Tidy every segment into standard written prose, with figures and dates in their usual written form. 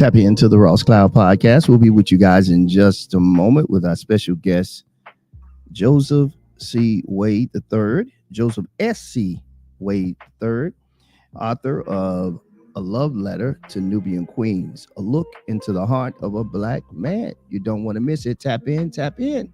Tap into the Ross Cloud podcast. We'll be with you guys in just a moment with our special guest, Joseph C. Wade III, Joseph S.C. Wade III, author of A Love Letter to Nubian Queens, a look into the heart of a black man. You don't want to miss it. Tap in, tap in.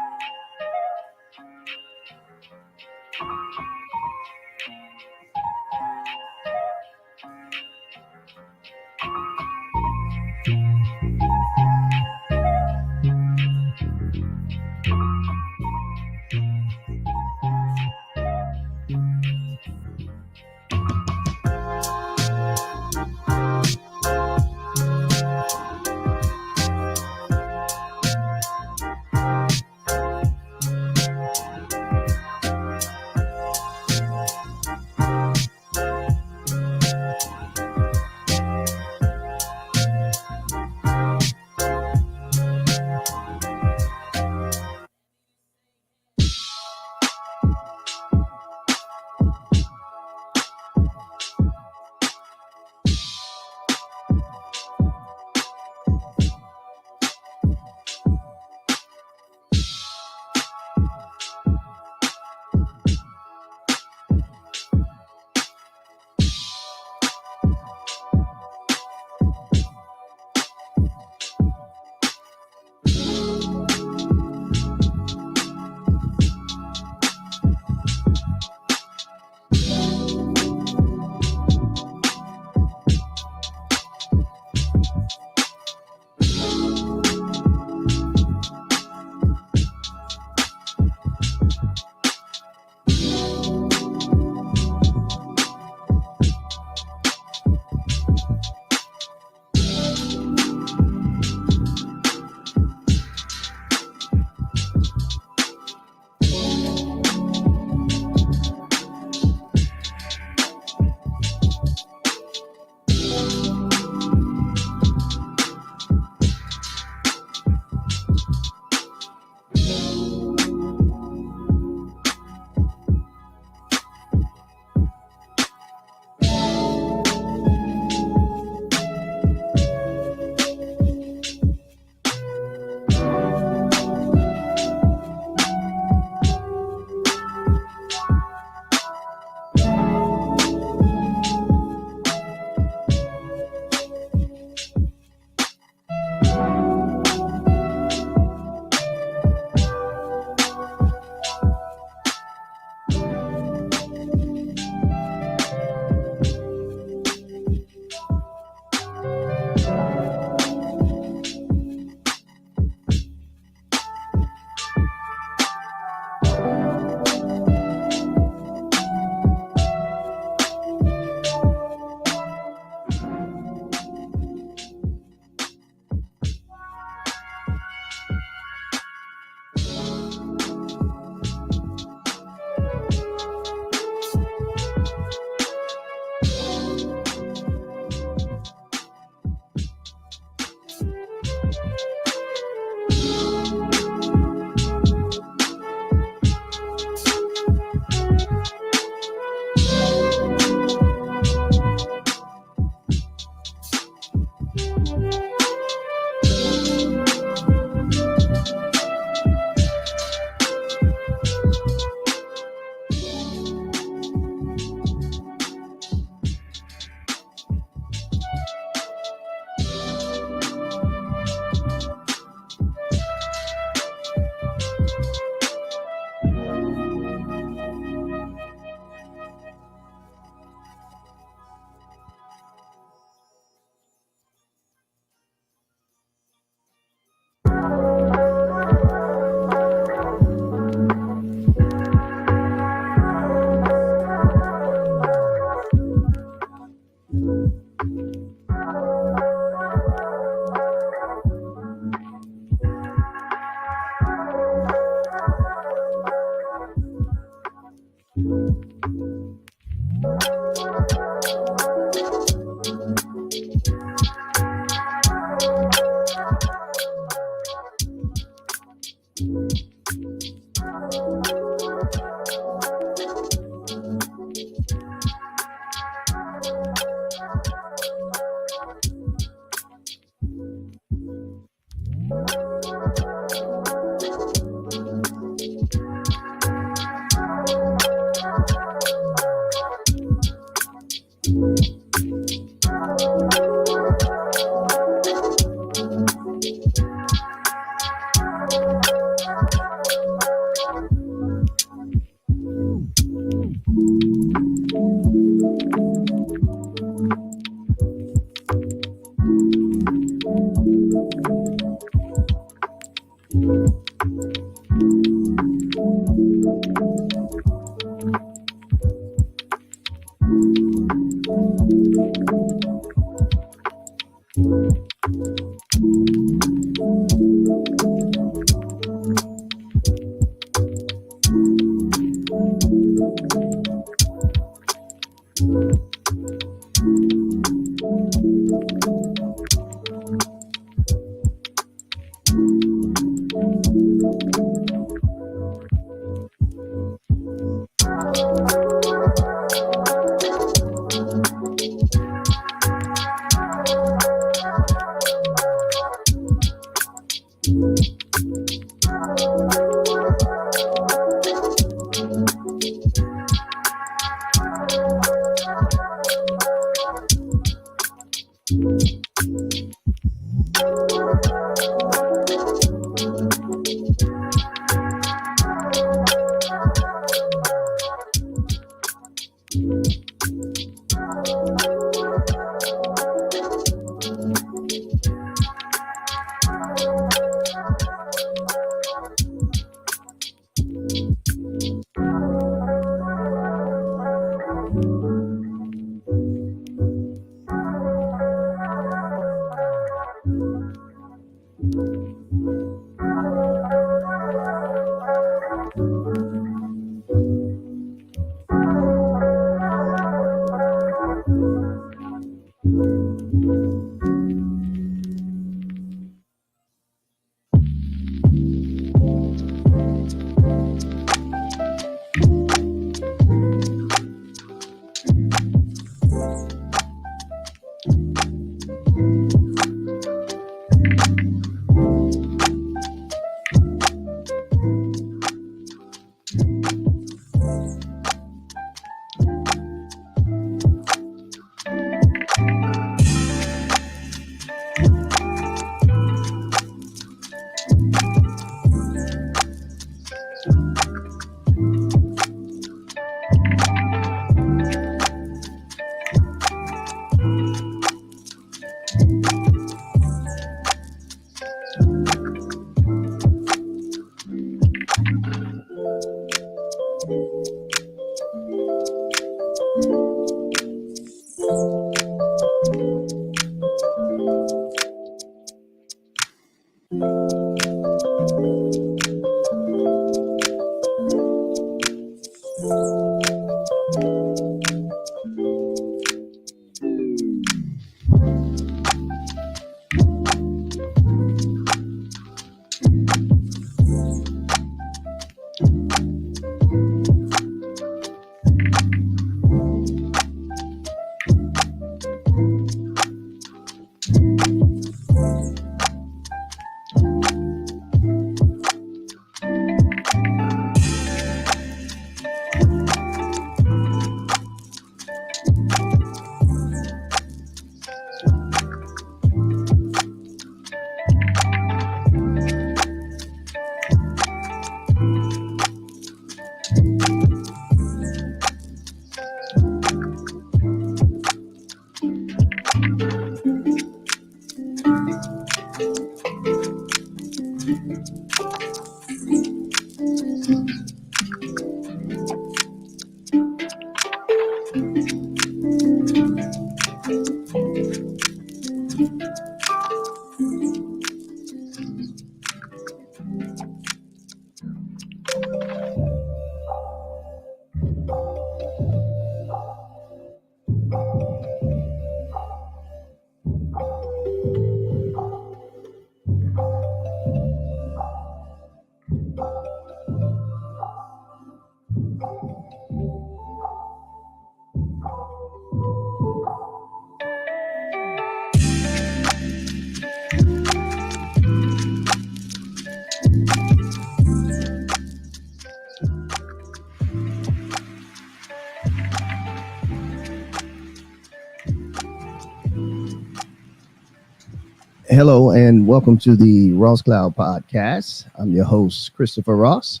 Hello and welcome to the Ross Cloud Podcast. I'm your host, Christopher Ross,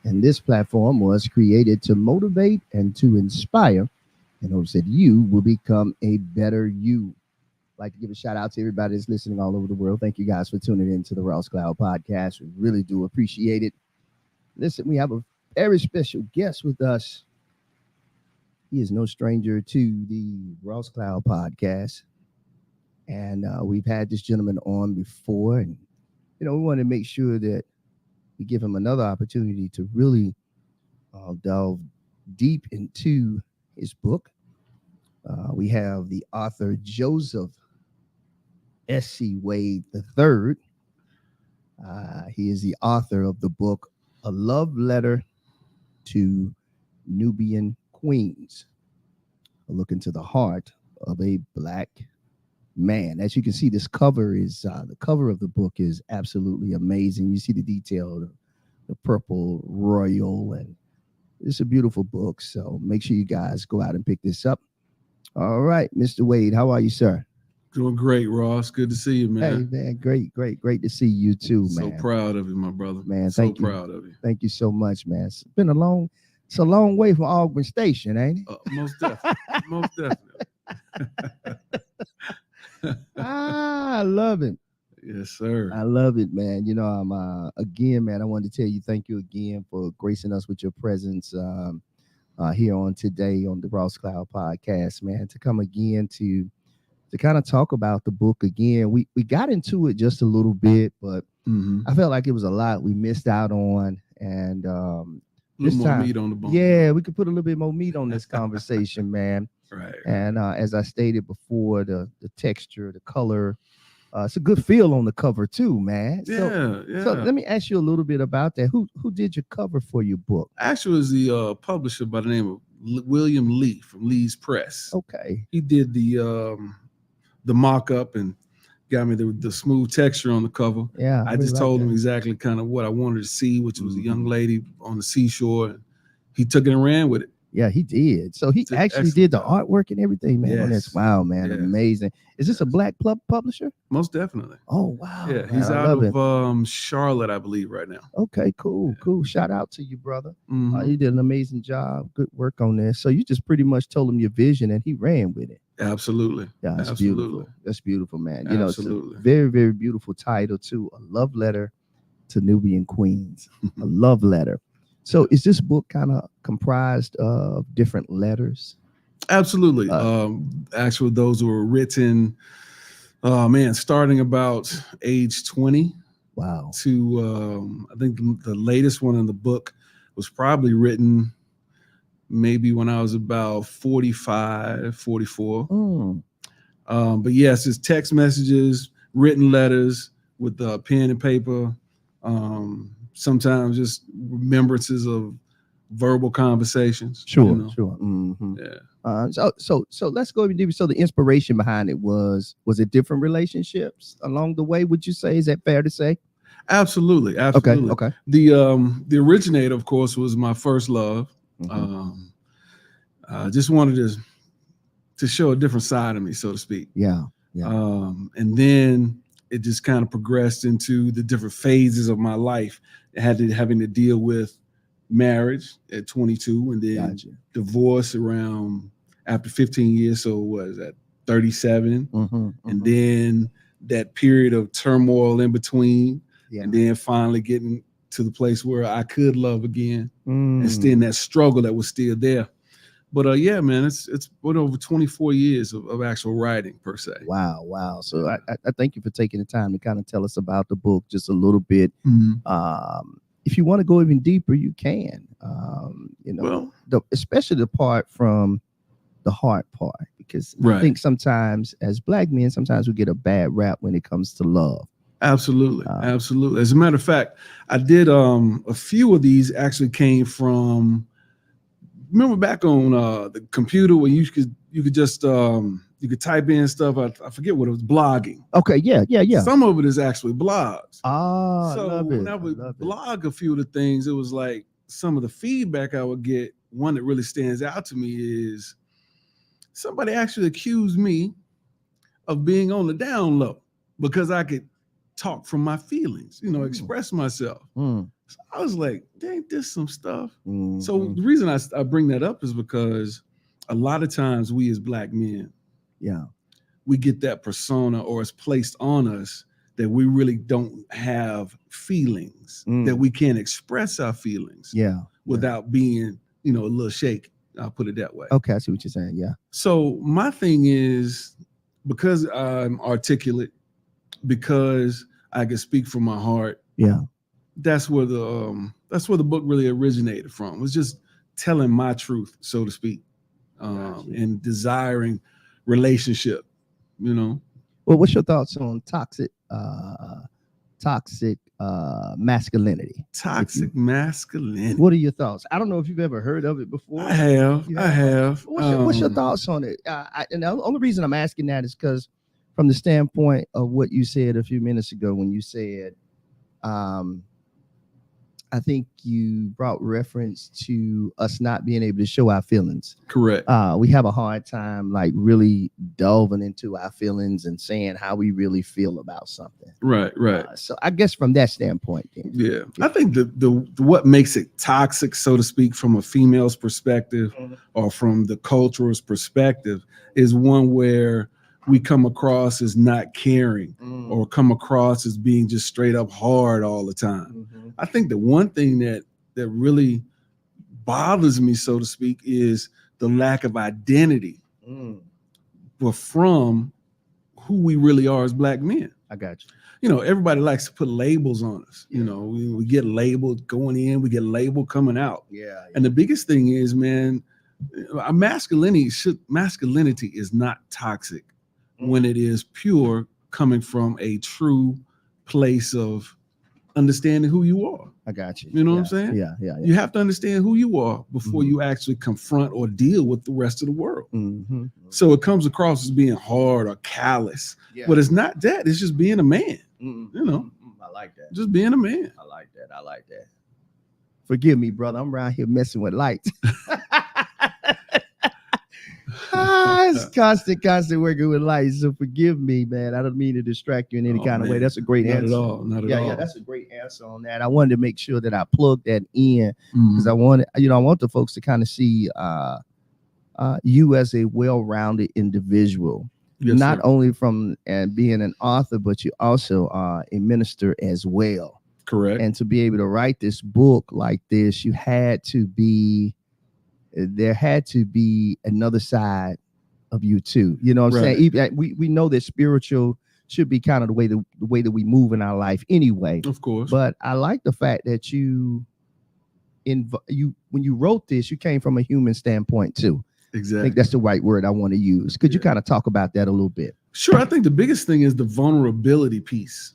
and this platform was created to motivate and to inspire in hopes that you will become a better you. I'd like to give a shout out to everybody that's listening all over the world. Thank you guys for tuning in to the Ross Cloud Podcast. We really do appreciate it. Listen, we have a very special guest with us. He is no stranger to the Ross Cloud Podcast. And we've had this gentleman on before, and we want to make sure that we give him another opportunity to really delve deep into his book. We have the author Joseph S.C. Wade III. He is the author of the book A Love Letter to Nubian Queens, a look into the heart of a Black man. As you can see, this cover is the cover of the book is absolutely amazing. You see the detail, the purple royal, and it's a beautiful book. So make sure you guys go out and pick this up. All right, Mr. Wade, how are you, sir? Doing great, Ross. Good to see you, man. Hey, man, great to see you too, man. So proud of you, my brother. Man, so thank you. Proud of you. Thank you so much, man. It's a long way from Auburn Station, ain't it? Most definitely. Most definitely. I love it. Yes, sir. I love it, man. I'm again, man. I wanted to tell you thank you again for gracing us with your presence here on today on the Ross Cloud Podcast, man. To come again to kind of talk about the book again. We got into it just a little bit, but I felt like it was a lot we missed out on, and a little more meat on the bone. Yeah, we could put a little bit more meat on this conversation, man. Right. And as I stated before, the texture, the color, it's a good feel on the cover too, man. Yeah. So let me ask you a little bit about that. Who did your cover for your book? Actually, it was the publisher by the name of William Lee from Lee's Press. Okay. He did the mock-up and got me the smooth texture on the cover. Yeah. I just told him exactly kind of what I wanted to see, which was a young lady on the seashore. And he took it and ran with it. Yeah, he did. So he actually did the artwork and everything, man. Yes. That's wow, man. Yes. Amazing. Is this a Black publisher? Most definitely. Oh, wow. Yeah, man, he's out of Charlotte, I believe, right now. Okay, cool. Shout out to you, brother. Mm-hmm. You did an amazing job. Good work on this. So you just pretty much told him your vision and he ran with it. Absolutely. Yeah, that's beautiful. That's beautiful, man. Absolutely. It's a very, very beautiful title too. A love letter to Nubian Queens. A love letter. So is this book kind of comprised of different letters? Absolutely. Actually, those were written, starting about age 20. Wow. To, I think the latest one in the book was probably written maybe when I was about 45, 44. But yes, it's text messages, written letters with pen and paper. Sometimes just remembrances of verbal conversations. Sure. Mm-hmm. Yeah. So let's go even deeper. So the inspiration behind it was it different relationships along the way? Would you say? Is that fair to say? Absolutely. Okay. The originator, of course, was my first love. Just wanted to show a different side of me, so to speak. Yeah. And then it just kind of progressed into the different phases of my life. Having to deal with marriage at 22, and then divorce around after 15 years. So what is that? 37. And then that period of turmoil in between, and then finally getting to the place where I could love again, and still in that struggle that was still there. But yeah, man, it's been over 24 years of actual writing per se. Wow. So I thank you for taking the time to kind of tell us about the book just a little bit. If you want to go even deeper, you can. Especially the part from the heart part, because I think sometimes as Black men, sometimes we get a bad rap when it comes to love. Absolutely. As a matter of fact, I did a few of these actually came from. Remember back on the computer when you could just you could type in stuff. I forget what it was, blogging. Okay, yeah. Some of it is actually blogs. So I when I would blog a few of the things, it was like some of the feedback I would get. One that really stands out to me is somebody actually accused me of being on the down low. because I could talk from my feelings, express myself. So I was like, dang, this some stuff. So the reason I bring that up is because a lot of times we as Black men, we get that persona, or it's placed on us that we really don't have feelings, that we can't express our feelings without being, a little shaky. I'll put it that way. Okay, I see what you're saying. Yeah. So my thing is, because I'm articulate, because I can speak from my heart. Yeah. That's where the book really originated from. It was just telling my truth, so to speak, and desiring relationship. Well, what's your thoughts on toxic masculinity? Toxic masculinity. What are your thoughts? I don't know if you've ever heard of it before. I have. What's your thoughts on it? And the only reason I'm asking that is because from the standpoint of what you said a few minutes ago, when you said, I think you brought reference to us not being able to show our feelings. Correct. We have a hard time like really delving into our feelings and saying how we really feel about something. Right. So I guess from that standpoint, then, yeah, I think the what makes it toxic, so to speak, from a female's perspective or from the cultural's perspective, is one where we come across as not caring or come across as being just straight up hard all the time. I think the one thing that really bothers me, so to speak, is the lack of identity but from who we really are as Black men. I got you. Everybody likes to put labels on us. We get labeled going in, we get labeled coming out. Yeah. And the biggest thing is, man, our masculinity is not toxic when it is pure, coming from a true place of understanding who you are. I got you. You know what I'm saying? Yeah. You have to understand who you are before you actually confront or deal with the rest of the world. So it comes across as being hard or callous, but it's not that. It's just being a man. I like that. Just being a man. I like that. Forgive me, brother. I'm around here messing with lights. It's constant working with lights. So forgive me, man. I don't mean to distract you in any kind of way. That's a great answer. Not at all. Yeah, that's a great answer on that. I wanted to make sure that I plugged that in because I want the folks to kind of see you as a well-rounded individual. Yes, not sir. only from being an author, but you also are a minister as well. Correct. And to be able to write this book like this, there had to be another side of you too. You know what I'm saying? We know that spiritual should be kind of the way that we move in our life anyway. Of course. But I like the fact that when you wrote this, you came from a human standpoint too. Exactly. I think that's the right word I want to use. Could you kind of talk about that a little bit? Sure. I think the biggest thing is the vulnerability piece.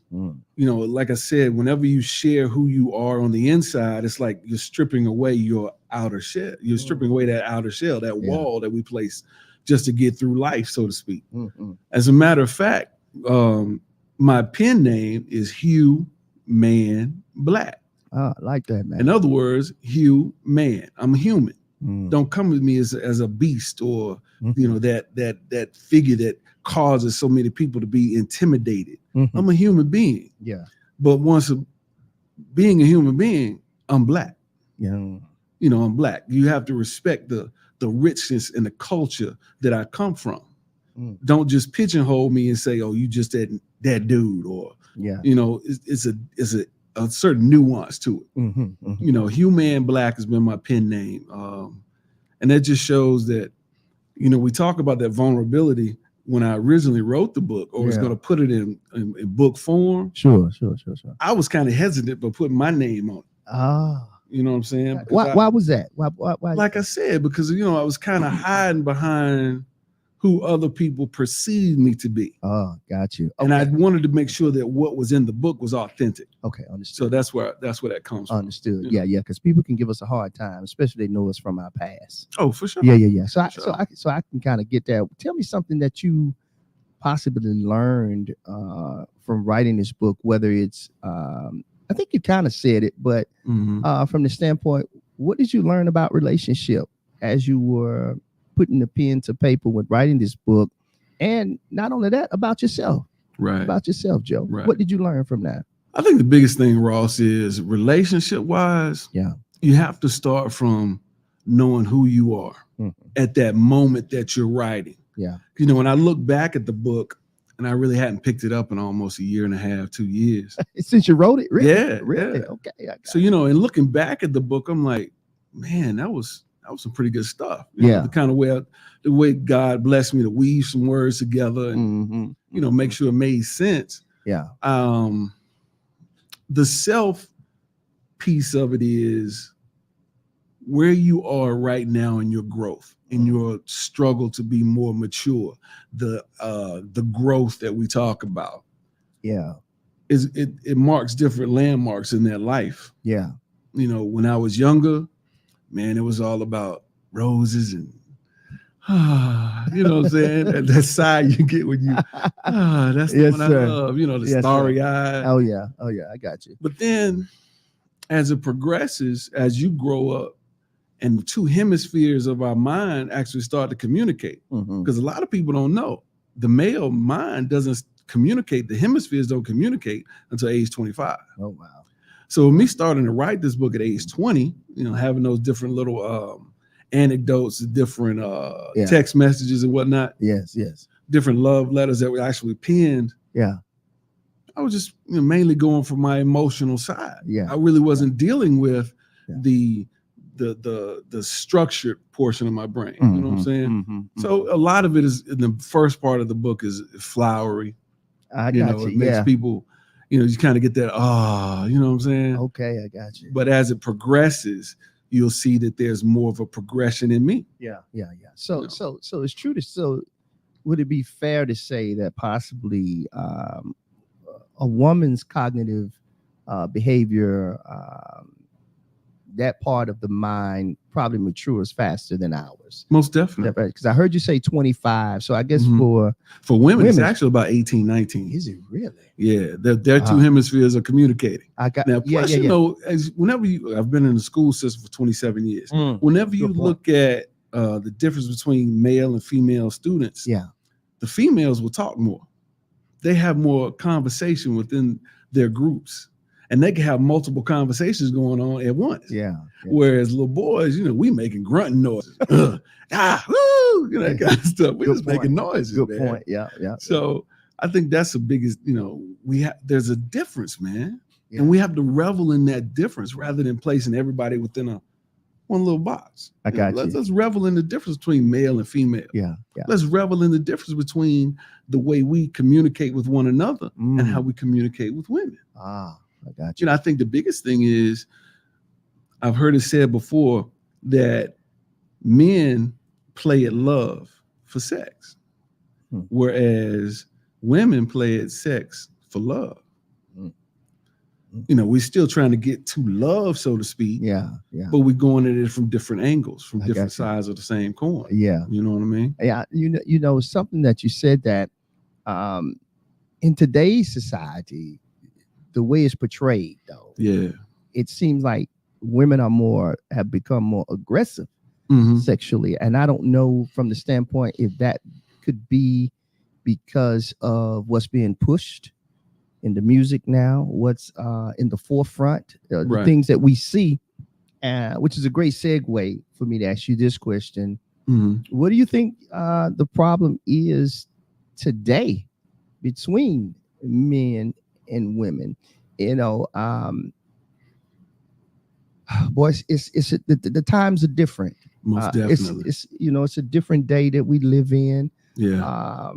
Like I said, whenever you share who you are on the inside, it's like you're stripping away your outer shell. You're stripping away that outer shell, that wall that we place just to get through life, so to speak. As a matter of fact, my pen name is Hugh Man Black. I like that, man. In other words, Hugh Man. I'm a human. Don't come with me as a beast or that figure that causes so many people to be intimidated. I'm a human being. Yeah. But being a human being, I'm Black. Yeah. I'm Black. You have to respect the richness and the culture that I come from. Don't just pigeonhole me and say, "Oh, you just that dude," or it's a certain nuance to it. Hugh Man Black has been my pen name, and that just shows that we talk about that vulnerability. When I originally wrote the book, or was going to put it in book form, sure. I was kind of hesitant but putting my name on it. You know what I'm saying? Why was that? Why? Like I said, because I was kind of hiding behind who other people perceived me to be. Oh, got you. Okay. And I wanted to make sure that what was in the book was authentic. Okay, understood. So that's where that comes from. Understood. Yeah, because people can give us a hard time, especially if they know us from our past. Oh, for sure. Yeah. So I can kind of get that. Tell me something that you possibly learned from writing this book, whether it's I think you kind of said it, but from the standpoint, what did you learn about relationship as you were putting the pen to paper with writing this book? And not only that, about yourself. Right. About yourself, Joe. Right. What did you learn from that? I think the biggest thing, Ross, is relationship wise. Yeah. You have to start from knowing who you are at that moment that you're writing. Yeah. You know, when I look back at the book, and I really hadn't picked it up in almost a year and a half, 2 years. Since you wrote it? Really? Yeah. Really? Yeah. Okay. So, you know, and looking back at the book, I'm like, man, that was some pretty good stuff. You know, the kind of the way God blessed me to weave some words together and, you know, make sure it made sense. Yeah. The self piece of it is where you are right now in your growth, in your struggle to be more mature, the growth that we talk about. Yeah. It marks different landmarks in their life. Yeah. You know, when I was younger, man, it was all about roses and you know what I'm saying? that sigh you get when you that's the one I love, you know, the starry eye. Oh yeah, I got you. But then as it progresses, as you grow up, and the two hemispheres of our mind actually start to communicate. Because a lot of people don't know. The male mind doesn't communicate, the hemispheres don't communicate until age 25. Oh, wow. So me starting to write this book at age 20, you know, having those different little anecdotes, different text messages and whatnot. Yes. Different love letters that we actually penned. Yeah. I was just mainly going for my emotional side. Yeah. I really wasn't dealing with the structured portion of my brain. You know what I'm saying? So a lot of it is in the first part of the book is flowery. I got you. It makes people, you know, you kind of get that, you know what I'm saying? Okay, I got you. But as it progresses, you'll see that there's more of a progression in me. Yeah. So it's true so would it be fair to say that possibly a woman's cognitive behavior, that part of the mind probably matures faster than ours? Most definitely. Because I heard you say 25. So I guess for women, it's actually about 18, 19. Is it really? Yeah, their two hemispheres are communicating. I got now. Plus, you know, whenever I've been in the school system for 27 years. Whenever you look at the difference between male and female students, the females will talk more. They have more conversation within their groups. And they can have multiple conversations going on at once. Yeah. Whereas little boys, you know, we making grunting noises. Woo, you know, that kind of stuff. We're just making noises. Good point. Yeah. So I think that's the biggest, you know, there's a difference, man. Yeah. And we have to revel in that difference rather than placing everybody within one little box. I got you. Let's revel in the difference between male and female. Yeah. Let's revel in the difference between the way we communicate with one another and how we communicate with women. I got you. You know, I think the biggest thing is, I've heard it said before that men play at love for sex, whereas women play at sex for love. You know, we're still trying to get to love, so to speak. Yeah. But we're going at it from different angles, from different sides of the same coin. Yeah. You know what I mean? Yeah. You know, something that you said that in today's society, the way it's portrayed, though, it seems like women have become more aggressive sexually, and I don't know from the standpoint if that could be because of what's being pushed in the music now, what's in the forefront, the things that we see, which is a great segue for me to ask you this question. What do you think the problem is today between men and women? You know, boys, the times are different. Most definitely. It's you know, it's a different day that we live in. Yeah.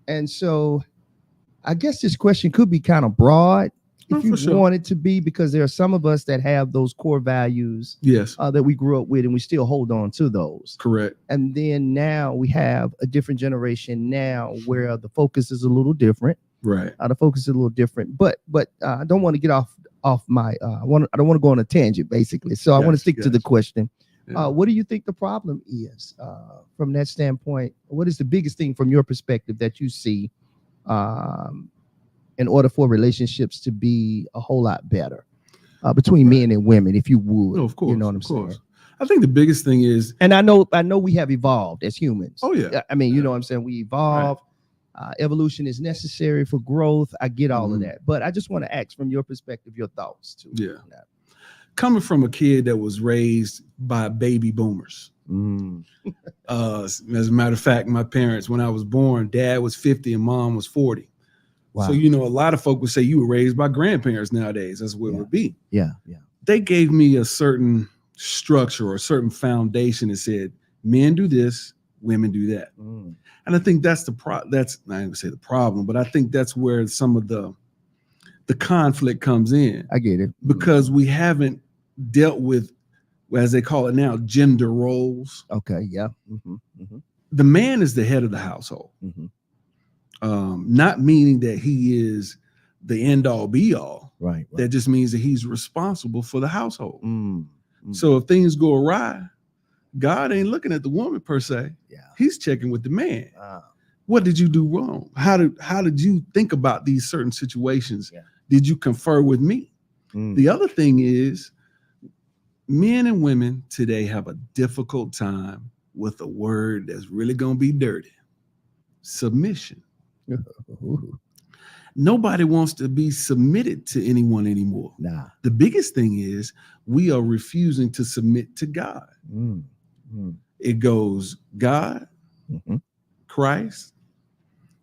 And so I guess this question could be kind of broad if you want it to be, because there are some of us that have those core values that we grew up with, and we still hold on to those. Correct. And then now we have a different generation now where the focus is a little different. Right. The focus is a little different, but I don't want to get off my I don't want to go on a tangent, basically. So I want to stick to the question. What do you think the problem is from that standpoint? What is the biggest thing from your perspective that you see in order for relationships to be a whole lot better between men and women, if you would? No, of course. You know what I'm saying? I think the biggest thing is, and I know we have evolved as humans. Oh yeah. I mean, you know what I'm saying? We evolved. evolution is necessary for growth. I get all of Mhm. that, but I just want to ask from your perspective, your thoughts too. Yeah. on that. Coming from a kid that was raised by baby boomers. Mm. As a matter of fact, my parents, when I was born, dad was 50 and mom was 40. Wow. So, a lot of folk would say you were raised by grandparents nowadays. That's what it would be. Yeah. They gave me a certain structure or a certain foundation that said men do this, women do that. Mm. And I think that's that's not even say the problem, but I think that's where some of the conflict comes in, I get it. because we haven't dealt with, as they call it now, gender roles. Okay. Yeah. Mm-hmm. Mm-hmm. The man is the head of the household, Mm-hmm. Not meaning that he is the end all be all. Right. That just means that he's responsible for the household. Mm. Mm. So if things go awry, God ain't looking at the woman per se. Yeah. He's checking with the man. Wow. What did you do wrong? How did you think about these certain situations? Yeah. Did you confer with me? Mm. The other thing is, men and women today have a difficult time with a word that's really going to be dirty. Submission. Ooh. Nobody wants to be submitted to anyone anymore. Nah. The biggest thing is we are refusing to submit to God. Mm. Mm. It goes God, Mm-hmm. Christ,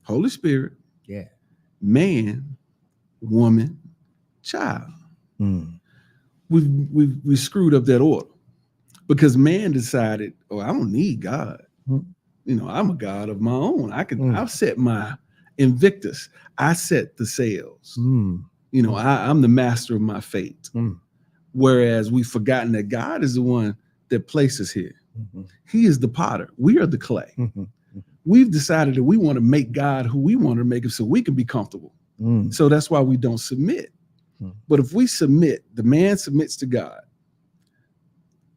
Holy Spirit, Yeah. man, woman, child. Mm. We screwed up that order because man decided, oh, I don't need God. Mm. I'm a God of my own. Mm. I've set my Invictus. I set the sails. Mm. I'm the master of my fate. Mm. Whereas we've forgotten that God is the one that places here. Mm-hmm. He is the potter. We are the clay. Mm-hmm. We've decided that we want to make God who we want to make him so we can be comfortable. Mm. So that's why we don't submit. Mm. But if we submit, the man submits to God.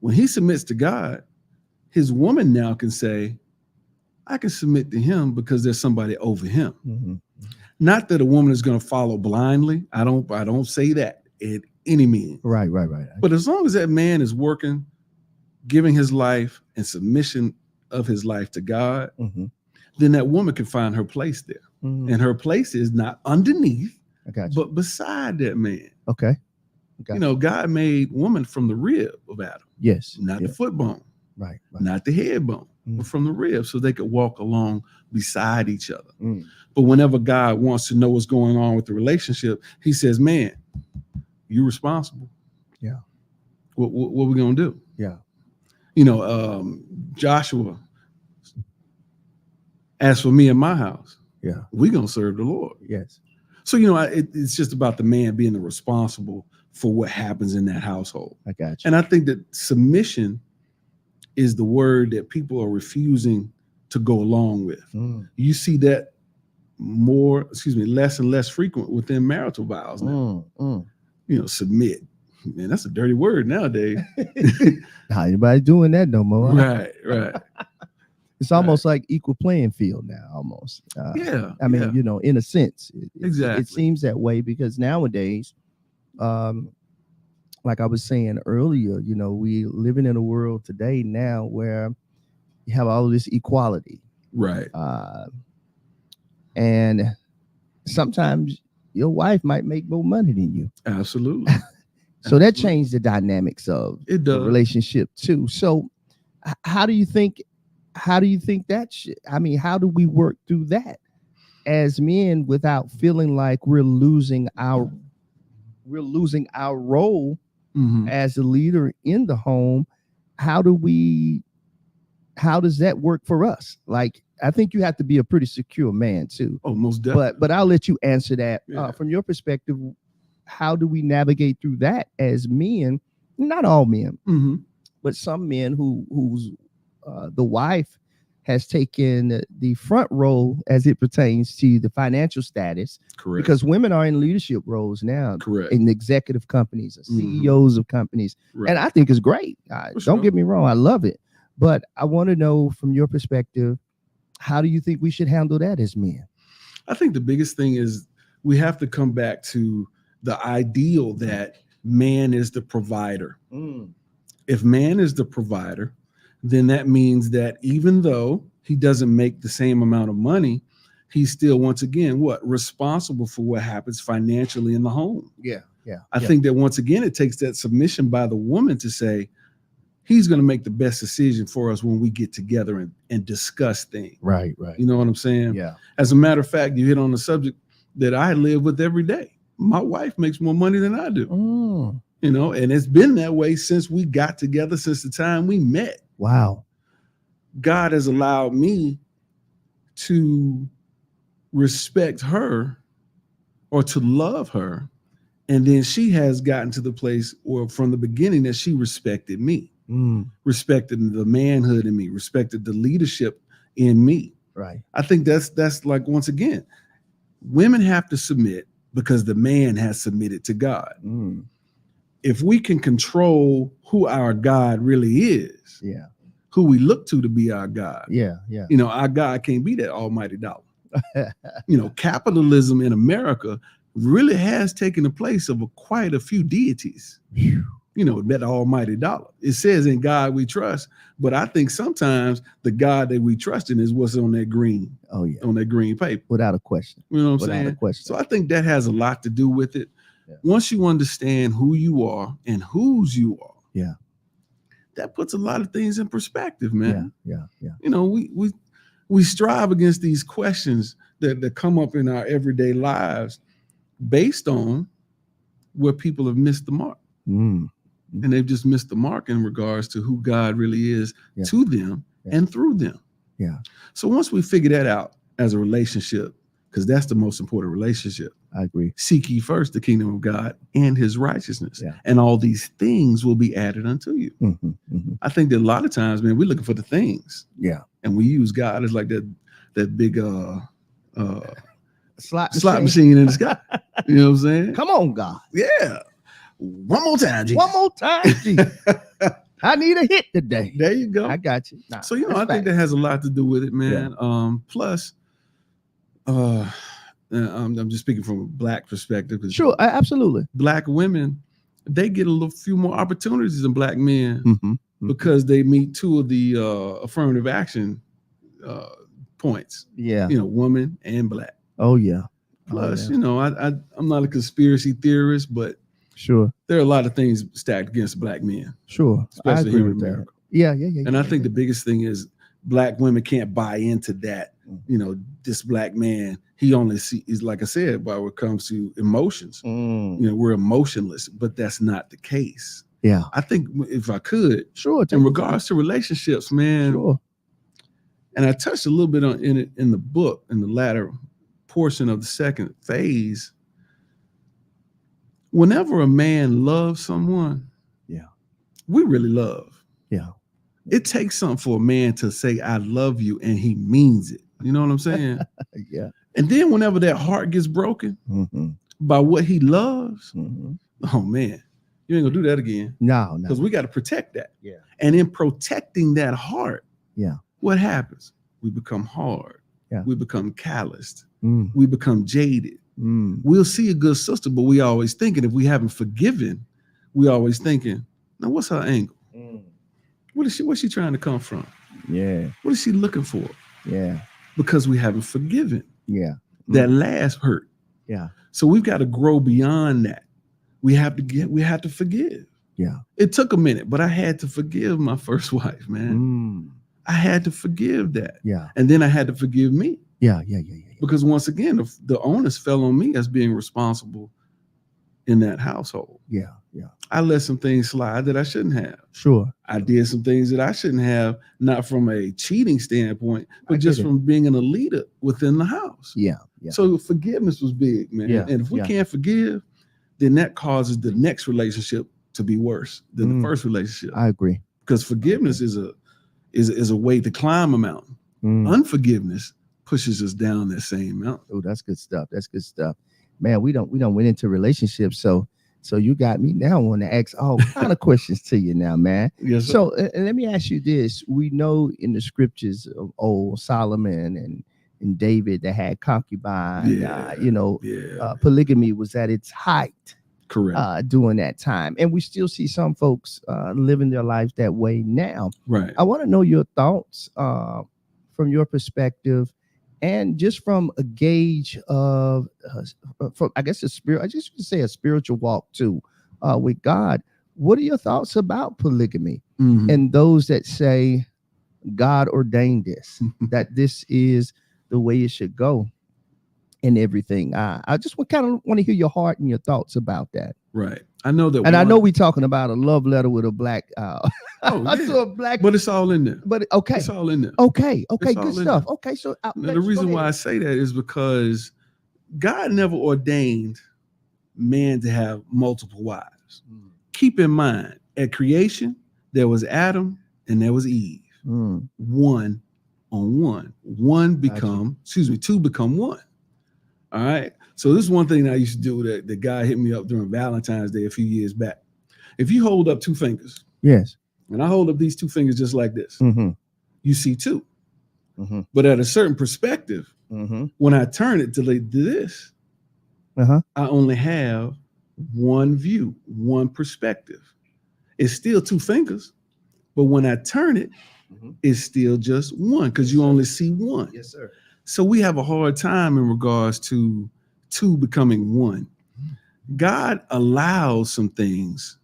When he submits to God, his woman now can say, I can submit to him because there's somebody over him. Mm-hmm. Not that a woman is going to follow blindly. I don't say that at any means. Right. But as long as that man is working, giving his life and submission of his life to God, Mm-hmm. then that woman can find her place there. Mm-hmm. And her place is not underneath, I got you. but beside that man. Okay. God made woman from the rib of Adam, Yes. not Yeah. the foot bone, Right. not the head bone, but from the rib, so they could walk along beside each other. Mm. But whenever God wants to know what's going on with the relationship, he says, man, you're responsible. Yeah. What we going to do? Yeah. Joshua, as for me and my house, Yeah. we're going to serve the Lord. Yes. So, it's just about the man being the responsible for what happens in that household. I got you. And I think that submission is the word that people are refusing to go along with. Mm. You see that less and less frequent within marital vows now. Submit. Man, that's a dirty word nowadays. Not anybody doing that no more. Right. It's almost like equal playing field now, almost. Yeah. I mean, in a sense, Exactly. it seems that way because nowadays, like I was saying earlier, we living in a world today now where you have all of this equality. Right. And sometimes your wife might make more money than you. Absolutely. So that changed the dynamics of It the does. relationship too. So how do you think that how do we work through that as men without feeling like we're losing our role Mhm. as a leader in the home? How does that work for us? Like, I think you have to be a pretty secure man too. Oh, most definitely. But I'll let you answer that. Yeah. From your perspective, how do we navigate through that as men? Not all men, Mhm. but some men whose the wife has taken the front role as it pertains to the financial status, Correct. because women are in leadership roles now, Correct. in executive companies, Mhm. CEOs of companies, Right. and I think it's great. For Don't sure. get me wrong, I love it, but I want to know from your perspective, how do you think we should handle that as men? I think the biggest thing is we have to come back to the ideal that man is the provider. If man is the provider, then that means that even though he doesn't make the same amount of money, he's still, once again, responsible for what happens financially in the home. Yeah. I think that once again, it takes that submission by the woman to say, he's going to make the best decision for us when we get together and discuss things. Right. You know what I'm saying? Yeah. As a matter of fact, you hit on the subject that I live with every day. My wife makes more money than I do. You know, and it's been that way since we got together, since the time we met. Wow. God has allowed me to respect her or to love her. And then she has gotten to the place where from the beginning that she respected me, respected the manhood in me, respected the leadership in me. Right. I think that's like, once again, women have to submit because the man has submitted to God. If we can control who our God really is, who we look to be our God. You know, our God can't be that almighty dollar. You know, capitalism in America really has taken the place of quite a few deities. You know, that almighty dollar. It says in God we trust, but I think sometimes the God that we trust in is what's on that green. On that green paper. Without a question. You know what I'm Without saying? a question. So I think that has a lot to do with it. Once you understand who you are and whose you are, that puts a lot of things in perspective, man. Yeah. You know, we strive against these questions that come up in our everyday lives based on where people have missed the mark. And they've just missed the mark in regards to who God really is to them and through them. So once we figure that out as a relationship, because that's the most important relationship. I agree. Seek ye first the kingdom of God and his righteousness. And all these things will be added unto you. I think that a lot of times, man, we're looking for the things. And we use God as like that big slot machine in the sky. You know what I'm saying? Come on, God. Yeah. One more time, Jesus. One more time, Jesus. I need a hit today. There you go. I got you. So, you know, I think that has a lot to do with it, man. Plus, I'm just speaking from a Black perspective. Sure, absolutely. Black women, they get a few more opportunities than Black men because they meet two of the affirmative action points. You know, woman and Black. Plus, you know, I'm not a conspiracy theorist, but there are a lot of things stacked against Black men. Especially here in America. And I think the biggest thing is Black women can't buy into that. You know, this Black man, he only is, like I said, when it comes to emotions, you know, we're emotionless, but that's not the case. I think if I could, in regards to relationships, man, and I touched a little bit on in the book, in the latter portion of the second phase. Whenever a man loves someone, we really love. It takes something for a man to say, I love you, and he means it. You know what I'm saying? And then whenever that heart gets broken by what he loves, oh man, you ain't gonna do that again. No. Because we got to protect that. And in protecting that heart, what happens? We become hard. We become calloused. We become jaded. We'll see a good sister, but we always thinking, if we haven't forgiven, we always thinking, now what's her angle? What's she trying to come from? What is she looking for? Because we haven't forgiven. That last hurt. So we've got to grow beyond that. We have to forgive. It took a minute, but I had to forgive my first wife, man. I had to forgive that. And then I had to forgive me. Because once again, the onus fell on me as being responsible in that household. I let some things slide that I shouldn't have. I did some things that I shouldn't have, not from a cheating standpoint, but just from being a leader within the house. So forgiveness was big, man. And if we can't forgive, then that causes the next relationship to be worse than the first relationship. I agree. Because forgiveness is a way to climb a mountain. Unforgiveness pushes us down that same mountain. Oh, that's good stuff. Man, we don't went into relationships, so you got me now. I want to ask all kind of questions to you now, man. Yes, sir. So and let me ask you this: we know in the scriptures of old Solomon and David that had concubine. Polygamy was at its height. Correct. During that time, and we still see some folks living their lives that way now. Right. I want to know your thoughts from your perspective. and just from a gauge of, from I guess a spirit, I just would say a spiritual walk too, with God. What are your thoughts about polygamy and those that say God ordained this, that this is the way it should go, and everything? I just kind of want to hear your heart and your thoughts about that. Right. I know that, and I know we're talking about a love letter with a black. I saw a black, but it's all in there. But okay, it's all in there. Okay, good stuff. There. Okay, so the reason why I say that is because God never ordained man to have multiple wives. Keep in mind, at creation, there was Adam and there was Eve. One on one. Two become one. All right. So this is one thing I used to do that the guy hit me up during Valentine's Day a few years back. If you hold up two fingers, yes, and I hold up these two fingers just like this, you see two. But at a certain perspective, when I turn it to this, I only have one view, one perspective. It's still two fingers, but when I turn it, it's still just one, because you only see one. Yes, sir. So we have a hard time in regards to two becoming one. God allows some things,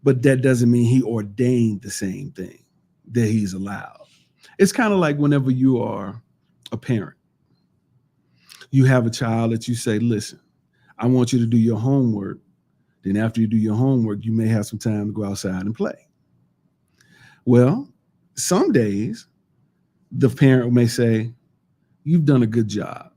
but that doesn't mean he ordained the same thing that he's allowed. It's kind of like whenever you are a parent, you have a child that you say, listen, I want you to do your homework. Then after you do your homework, you may have some time to go outside and play. Well, some days the parent may say, you've done a good job.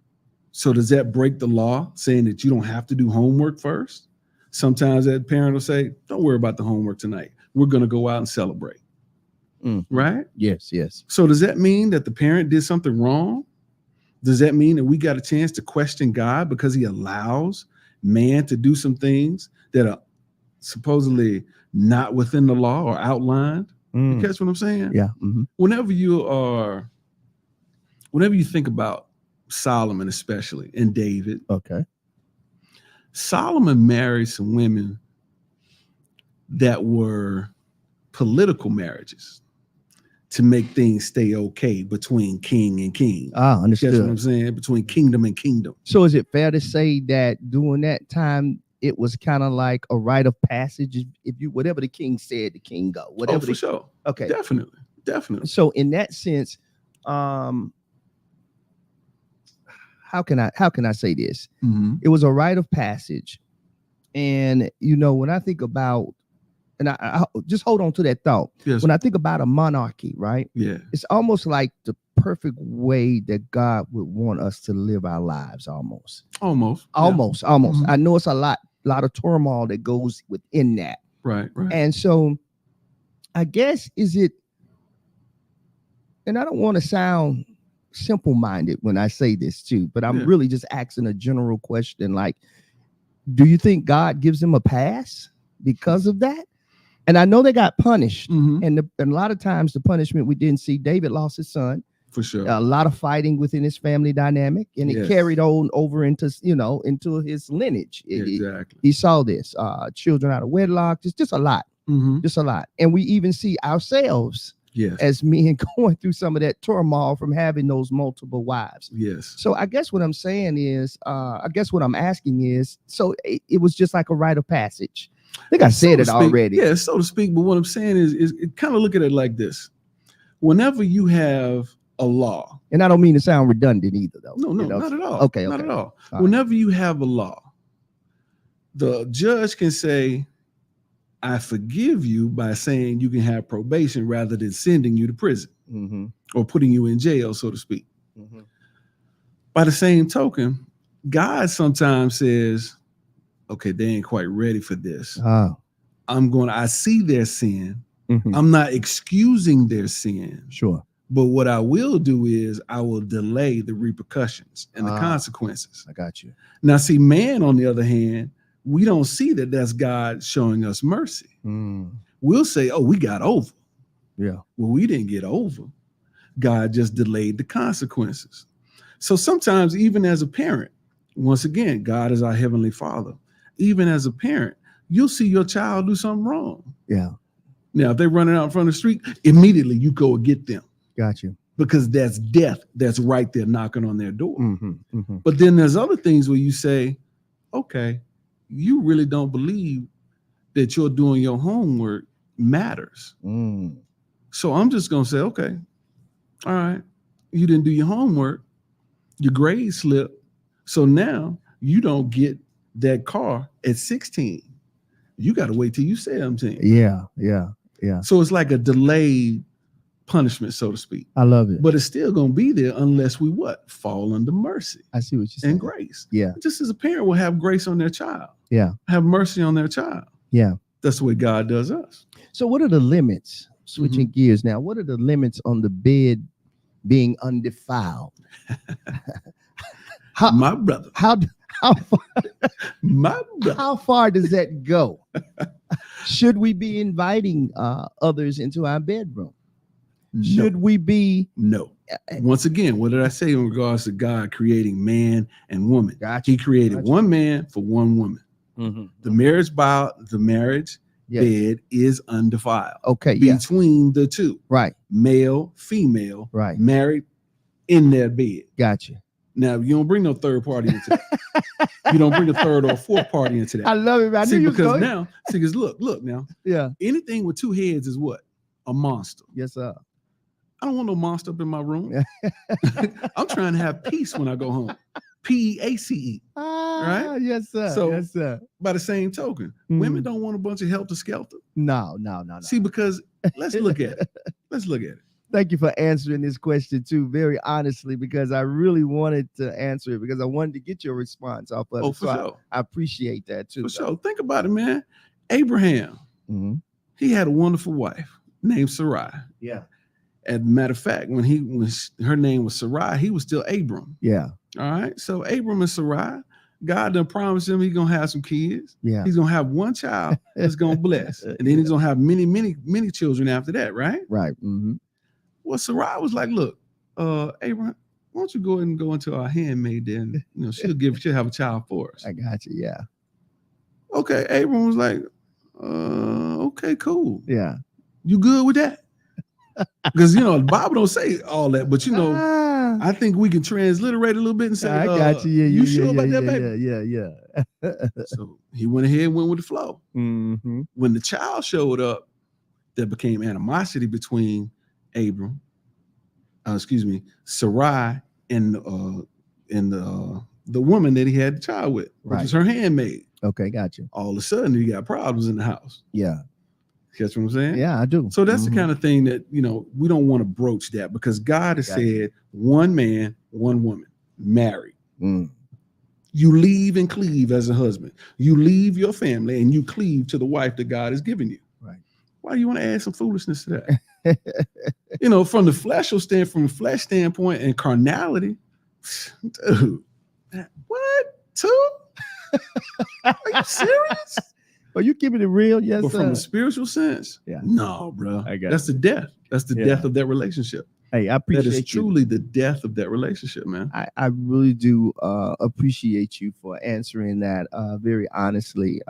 So does that break the law, saying that you don't have to do homework first? Sometimes that parent will say, don't worry about the homework tonight. We're going to go out and celebrate. Right? Yes, yes. So does that mean that the parent did something wrong? Does that mean that we got a chance to question God because he allows man to do some things that are supposedly not within the law or outlined? You catch what I'm saying? Yeah. Whenever you think about Solomon, especially, and David, Solomon married some women that were political marriages to make things stay okay between king and king. Understood. That's what I'm saying, between kingdom and kingdom. So is it fair to say that during that time, it was kind of like a rite of passage? If you, whatever the king said, the king go. Whatever. For sure. Okay. Definitely. So in that sense, how can I say this? It was a rite of passage. And, when I think about, and I just hold on to that thought. Yes. When I think about a monarchy, right? Yeah. It's almost like the perfect way that God would want us to live our lives. Almost. I know it's a lot of turmoil that goes within that. Right. And so I guess and I don't want to sound simple-minded when I say this too, but I'm really just asking a general question. Like, do you think God gives them a pass because of that? And I know they got punished, and a lot of times the punishment we didn't see. David lost his son. For sure. A lot of fighting within his family dynamic, and it carried on over into his lineage. Exactly. He saw this, children out of wedlock, just a lot, just a lot. And we even see ourselves as men going through some of that turmoil from having those multiple wives. Yes. So I guess what I'm saying is, what I'm asking is, so it was just like a rite of passage. I think I said it already. Yeah, so to speak. But what I'm saying is kind of look at it like this. Whenever you have a law, and I don't mean to sound redundant either, though. No, not at all. Okay. Not at all. Whenever you have a law, the judge can say, I forgive you by saying you can have probation rather than sending you to prison or putting you in jail, so to speak. By the same token, God sometimes says, okay, they ain't quite ready for this. I see their sin. I'm not excusing their sin. Sure. But what I will do is I will delay the repercussions and the consequences. I got you. Now, see, man, on the other hand, we don't see that that's God showing us mercy. We'll say, oh, we got over. Yeah. Well, we didn't get over. God just delayed the consequences. So sometimes, even as a parent, once again, God is our heavenly Father. Even as a parent, you'll see your child do something wrong. Yeah. Now, if they're running out in front of the street, immediately you go and get them. Got you. because that's death that's right there knocking on their door. Mm-hmm. But then there's other things where you say, okay, you really don't believe that you're doing your homework matters. Mm. So I'm just going to say, okay, all right, you didn't do your homework, your grade slipped. So now you don't get that car at 16. You got to wait till you 17. Yeah. So it's like a delayed punishment, so to speak. I love it. But it's still going to be there unless we what? Fall under mercy. I see what you're saying. And grace. Yeah. Just as a parent will have grace on their child. Yeah. Have mercy on their child. Yeah. That's the way God does us. So what are the limits? Switching gears now. What are the limits on the bed being undefiled? My brother. How far, my brother. How far does that go? Should we be inviting others into our bedroom? Should we be? No. Once again, what did I say in regards to God creating man and woman? Gotcha. He created one man for one woman. Mm-hmm. The marriage bed is undefiled. Okay. Between the two. Right. Male, female. Right. Married in their bed. Gotcha. Now, you don't bring no third party into that. You don't bring a third or fourth party into that. I love it. I see, because look now. Yeah. Anything with two heads is what? A monster. Yes, sir. I don't want no monster up in my room. I'm trying to have peace when I go home. PEACE. Right? Yes, sir. So, yes, sir. By the same token, women don't want a bunch of helter-skelter. No. See, because let's look at it. Let's look at it. Thank you for answering this question too, very honestly, because I really wanted to answer it because I wanted to get your response off of it. For sure. I appreciate that too. For sure. Think about it, man. Abraham, he had a wonderful wife named Sarai. Yeah. As a matter of fact, when her name was Sarai, he was still Abram. Yeah. All right. So Abram and Sarai, God done promised him he's gonna have some kids. Yeah. He's gonna have one child that's gonna bless, and then he's gonna have many children after that. Right. Right. Mm-hmm. Well, Sarai was like, "Look, Abraham, why don't you go ahead and go into our handmaid? Then she'll have a child for us." I got you. Yeah. Okay. Abram was like, "Okay, cool. Yeah. You good with that?" Because the Bible don't say all that, but I think we can transliterate a little bit and say, I got you. Yeah, you sure about that, baby? Yeah. So he went ahead and went with the flow. Mm-hmm. When the child showed up, there became animosity between Sarai and the woman that he had the child with, which was her handmaid. Okay, got you. All of a sudden, you got problems in the house. Yeah. Catch what I'm saying? Yeah, I do. So that's the kind of thing that, we don't want to broach that because God has said one man, one woman, married. Mm. You leave and cleave as a husband. You leave your family and you cleave to the wife that God has given you. Right. Why do you want to add some foolishness to that? From the flesh standpoint and carnality, dude, what? Two? Are you serious? Are you keeping it real? Yes, but from a spiritual sense, no, bro. That's the death. That's the death of that relationship. Hey, I appreciate that is truly the death of that relationship, man. I really do appreciate you for answering that very honestly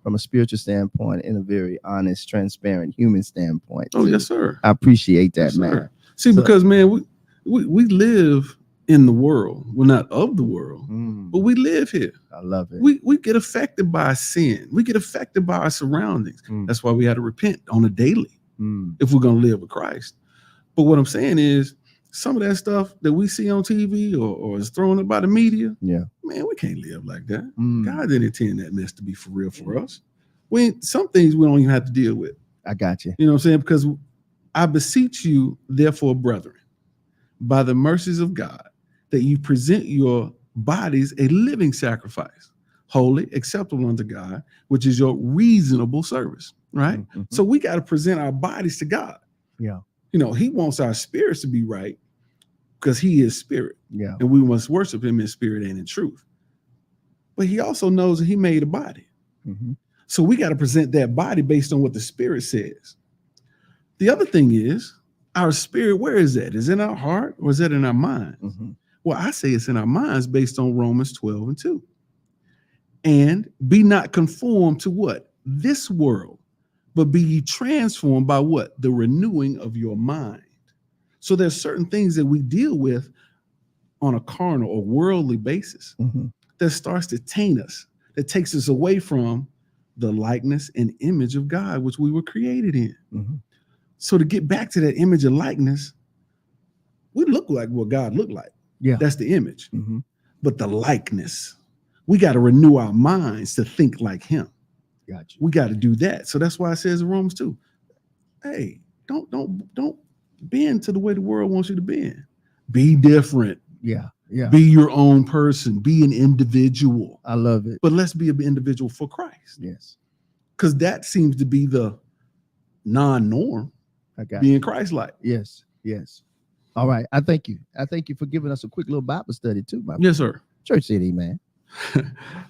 from a spiritual standpoint and a very honest, transparent human standpoint. Oh, yes, sir. I appreciate that, yes, man. Sir. See, because, man, we live in the world. We're not of the world, but we live here. I love it. We get affected by sin. We get affected by our surroundings. That's why we have to repent on a daily if we're going to live with Christ. But what I'm saying is some of that stuff that we see on TV or is thrown up by the media, man, we can't live like that. God didn't intend that mess to be for real for us. Some things we don't even have to deal with. I got you. You know what I'm saying? Because I beseech you, therefore, brethren, by the mercies of God, that you present your bodies a living sacrifice, holy, acceptable unto God, which is your reasonable service, right? Mm-hmm. So we got to present our bodies to God. Yeah. He wants our spirits to be right because he is spirit. Yeah. And we must worship him in spirit and in truth. But he also knows that he made a body. Mm-hmm. So we got to present that body based on what the spirit says. The other thing is our spirit, where is that? Is it in our heart or is that in our minds? Mm-hmm. Well, I say it's in our minds based on Romans 12:2. And be not conformed to what? This world, but be ye transformed by what? The renewing of your mind. So there's certain things that we deal with on a carnal or worldly basis that starts to taint us, that takes us away from the likeness and image of God, which we were created in. So to get back to that image and likeness, we look like what God looked like. Yeah. That's the image. But the likeness, we got to renew our minds to think like him. Gotcha. We got to do that. So that's why it says in Romans 2, hey, don't bend to the way the world wants you to bend. Be different. Yeah. Yeah. Be your own person. Be an individual. I love it. But let's be an individual for Christ. Yes. Because that seems to be the non-norm. I got being Christ-like. Yes. Yes. All right. I thank you. I thank you for giving us a quick little Bible study too, my Yes, sir. Church City, man.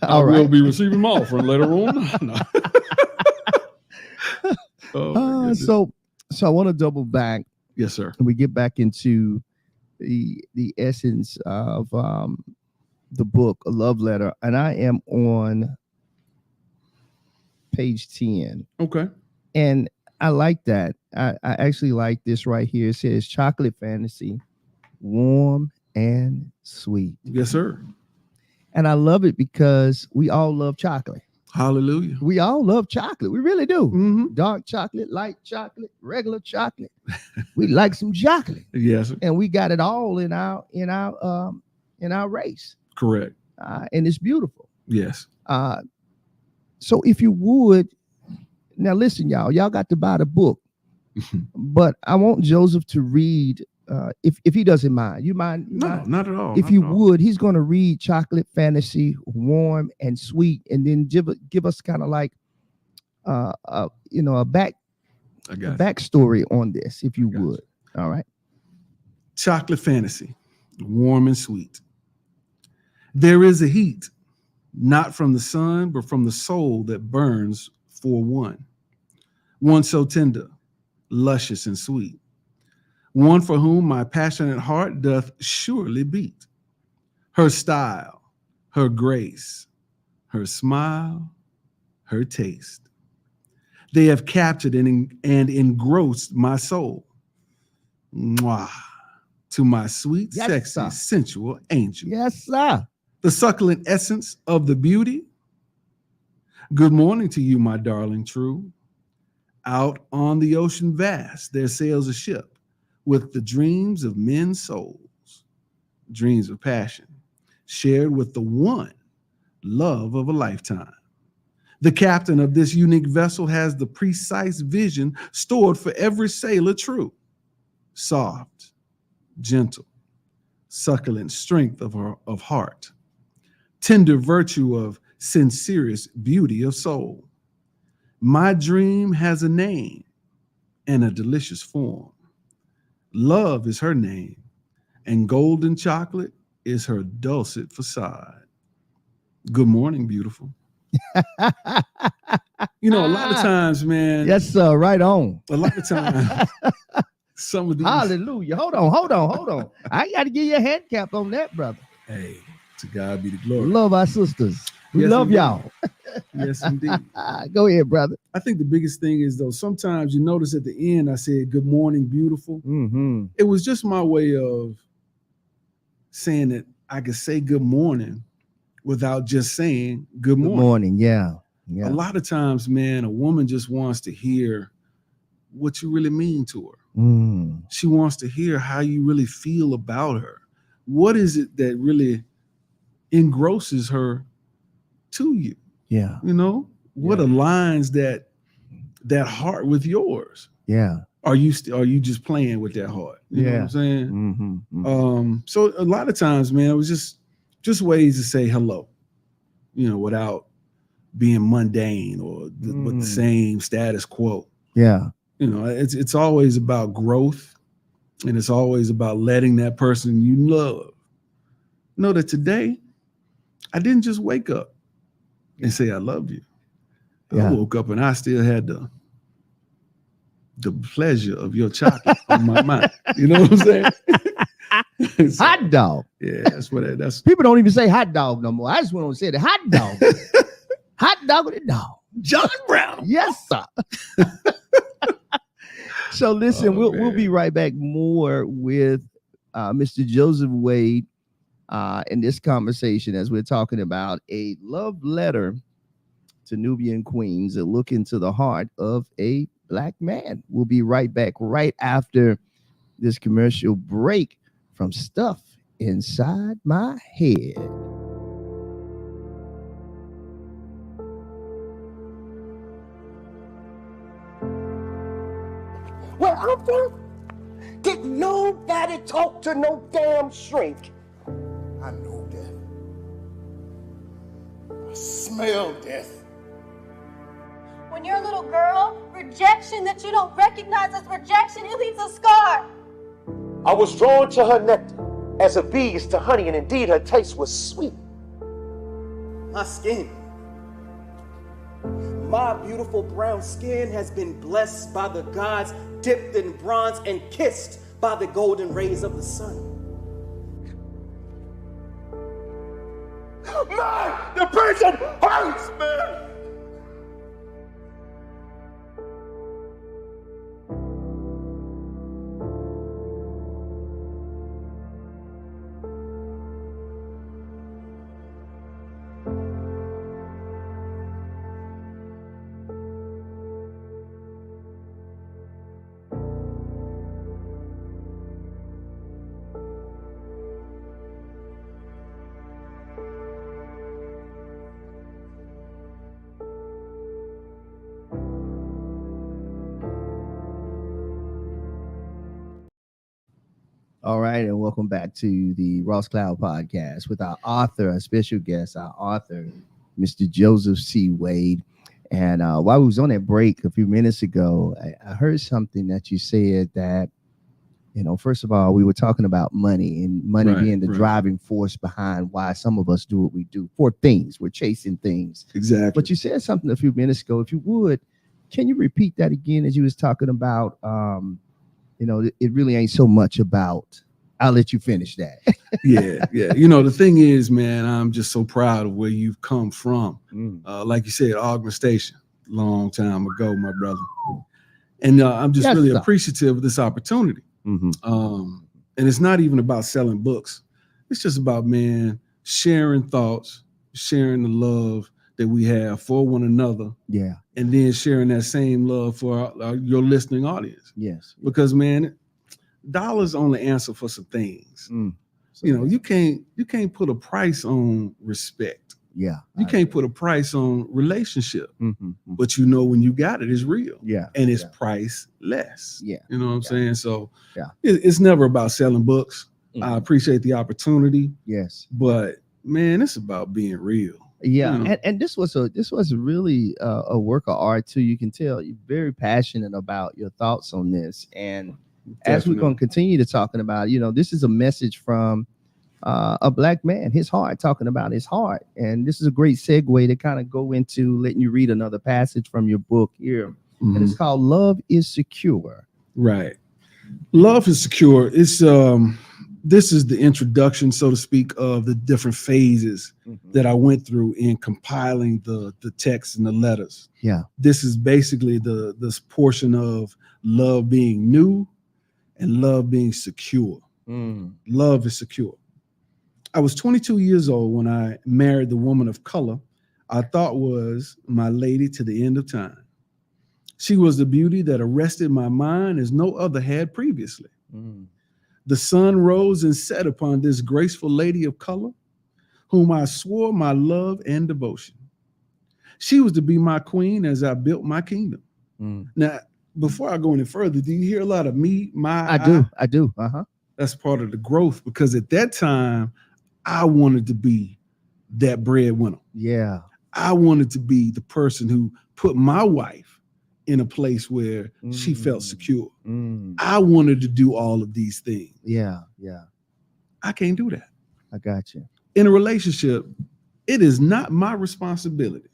I will be receiving my offering later on. No. So I want to double back. Yes, sir. And we get back into the essence of the book, A Love Letter, and I am on page 10. Okay. And I like that. I actually like this right here. It says chocolate fantasy, warm and sweet. Yes, sir. And I love it because we all love chocolate. Hallelujah. We all love chocolate. We really do. Mm-hmm. Dark chocolate, light chocolate, regular chocolate. We like some chocolate. Yes, sir. And we got it all in our race. Correct. And it's beautiful. Yes. So if you would, now listen, y'all got to buy the book, but I want Joseph to read, if he doesn't mind. You mind? No, not at all. If you would, he's going to read Chocolate Fantasy, Warm and Sweet, and then give us kind of like, a backstory on this, if you would. All right. Chocolate Fantasy, warm and sweet. There is a heat, not from the sun, but from the soul that burns for one so tender, luscious and sweet, one for whom my passionate heart doth surely beat. Her style, her grace, her smile, her taste, they have captured and engrossed my soul. Mwah, to my sweet, yes, sexy, sir. sensual angel. Yes, sir. The succulent essence of the beauty. Good morning to you, my darling true. Out on the ocean vast, there sails a ship with the dreams of men's souls, dreams of passion, shared with the one love of a lifetime. The captain of this unique vessel has the precise vision stored for every sailor true. Soft, gentle, succulent strength of heart, tender virtue of sincerest beauty of soul. My dream has a name and a delicious form. Love is her name, and golden chocolate is her dulcet facade. Good morning, beautiful. You know, a lot of times, man. Yes, sir. Right on. A lot of times, some of these. Hallelujah. Hold on. I got to give you a hand cap on that, brother. Hey, to God be the glory. Love our sisters. We Yes, love indeed. y'all. Yes, indeed. Go ahead, brother. I think the biggest thing is, though, sometimes you notice at the end I said, good morning, beautiful. Mm-hmm. It was just my way of saying that I could say good morning without just saying good morning. Good morning. Yeah. A lot of times, man, a woman just wants to hear what you really mean to her. Mm. She wants to hear how you really feel about her. What is it that really engrosses her to you? Yeah. You know, what aligns that heart with yours? Yeah. Are you just playing with that heart? You know what I'm saying? Mm-hmm. Mm-hmm. So a lot of times, man, it was just ways to say hello, you know, without being mundane or with the same status quo. Yeah. You know, it's always about growth, and it's always about letting that person you love know that today I didn't just wake up and say I love you. Yeah. I woke up and I still had the pleasure of your chocolate on my mind. You know what I'm saying? So, Hot dog. yeah, that's People don't even say hot dog no more. I just went on and said it. Hot dog. Hot dog with a dog. John Brown. Yes, sir. So listen, we'll be right back more with Mr. Joseph Wade in this conversation as we're talking about a love letter to Nubian queens, a look into the heart of a Black man. We'll be right back right after this commercial break from Stuff Inside My Head. Where I'm from, did nobody talk to no damn shrink. I know death. I smell death. When you're a little girl, rejection that you don't recognize as rejection, it leaves a scar. I was drawn to her nectar as a bee is to honey, and indeed her taste was sweet. My skin, my beautiful brown skin has been blessed by the gods, dipped in bronze and kissed by the golden rays of the sun. Man, the prison hurts, man! All right, and welcome back to the Ross Cloud podcast with our author, a special guest, our author, Mr. Joseph C. Wade. And while we was on that break a few minutes ago, I heard something that you said that, you know, first of all, we were talking about money and money being the driving force behind why some of us do what we do for things. We're chasing things. Exactly. But you said something a few minutes ago. If you would, can you repeat that again as you was talking about you know, it really ain't so much about, I'll let you finish that. yeah. You know, the thing is, man, I'm just so proud of where you've come from. Like you said, Augment Station, long time ago, my brother. And I'm just really appreciative of this opportunity. And it's not even about selling books. It's just about, man, sharing thoughts, sharing the love that we have for one another. Yeah. And then sharing that same love for your listening audience. Yes. Because, man, dollars only answer for some things. You know, you can't put a price on respect. Yeah. You can't put a price on relationship. But you know when you got it, it's real. Yeah. And it's priceless. Yeah. You know what I'm saying? So it's never about selling books. I appreciate the opportunity. Yes. But man, it's about being real. Yeah, you know? and this was really a work of art too. You can tell you're very passionate about your thoughts on this. And as we're going to continue to talking about, you know, this is a message from a Black man, his heart, talking about his heart. And this is a great segue to kind of go into letting you read another passage from your book here. And it's called "Love is Secure." Right. Love is secure. It's this is the introduction, so to speak, of the different phases that I went through in compiling the text and the letters. Yeah. This is basically this portion of love being new and love being secure. Love is secure. I was 22 years old when I married the woman of color I thought was my lady to the end of time. She was the beauty that arrested my mind as no other had previously. The sun rose and set upon this graceful lady of color, whom I swore my love and devotion. She was to be my queen as I built my kingdom. Now, before I go any further, do you hear a lot of me, my? I do. That's part of the growth, because at that time, I wanted to be that breadwinner. Yeah. I wanted to be the person who put my wife in a place where she felt secure. I wanted to do all of these things. Yeah. I can't do that. I got you. In a relationship, it is not my responsibility,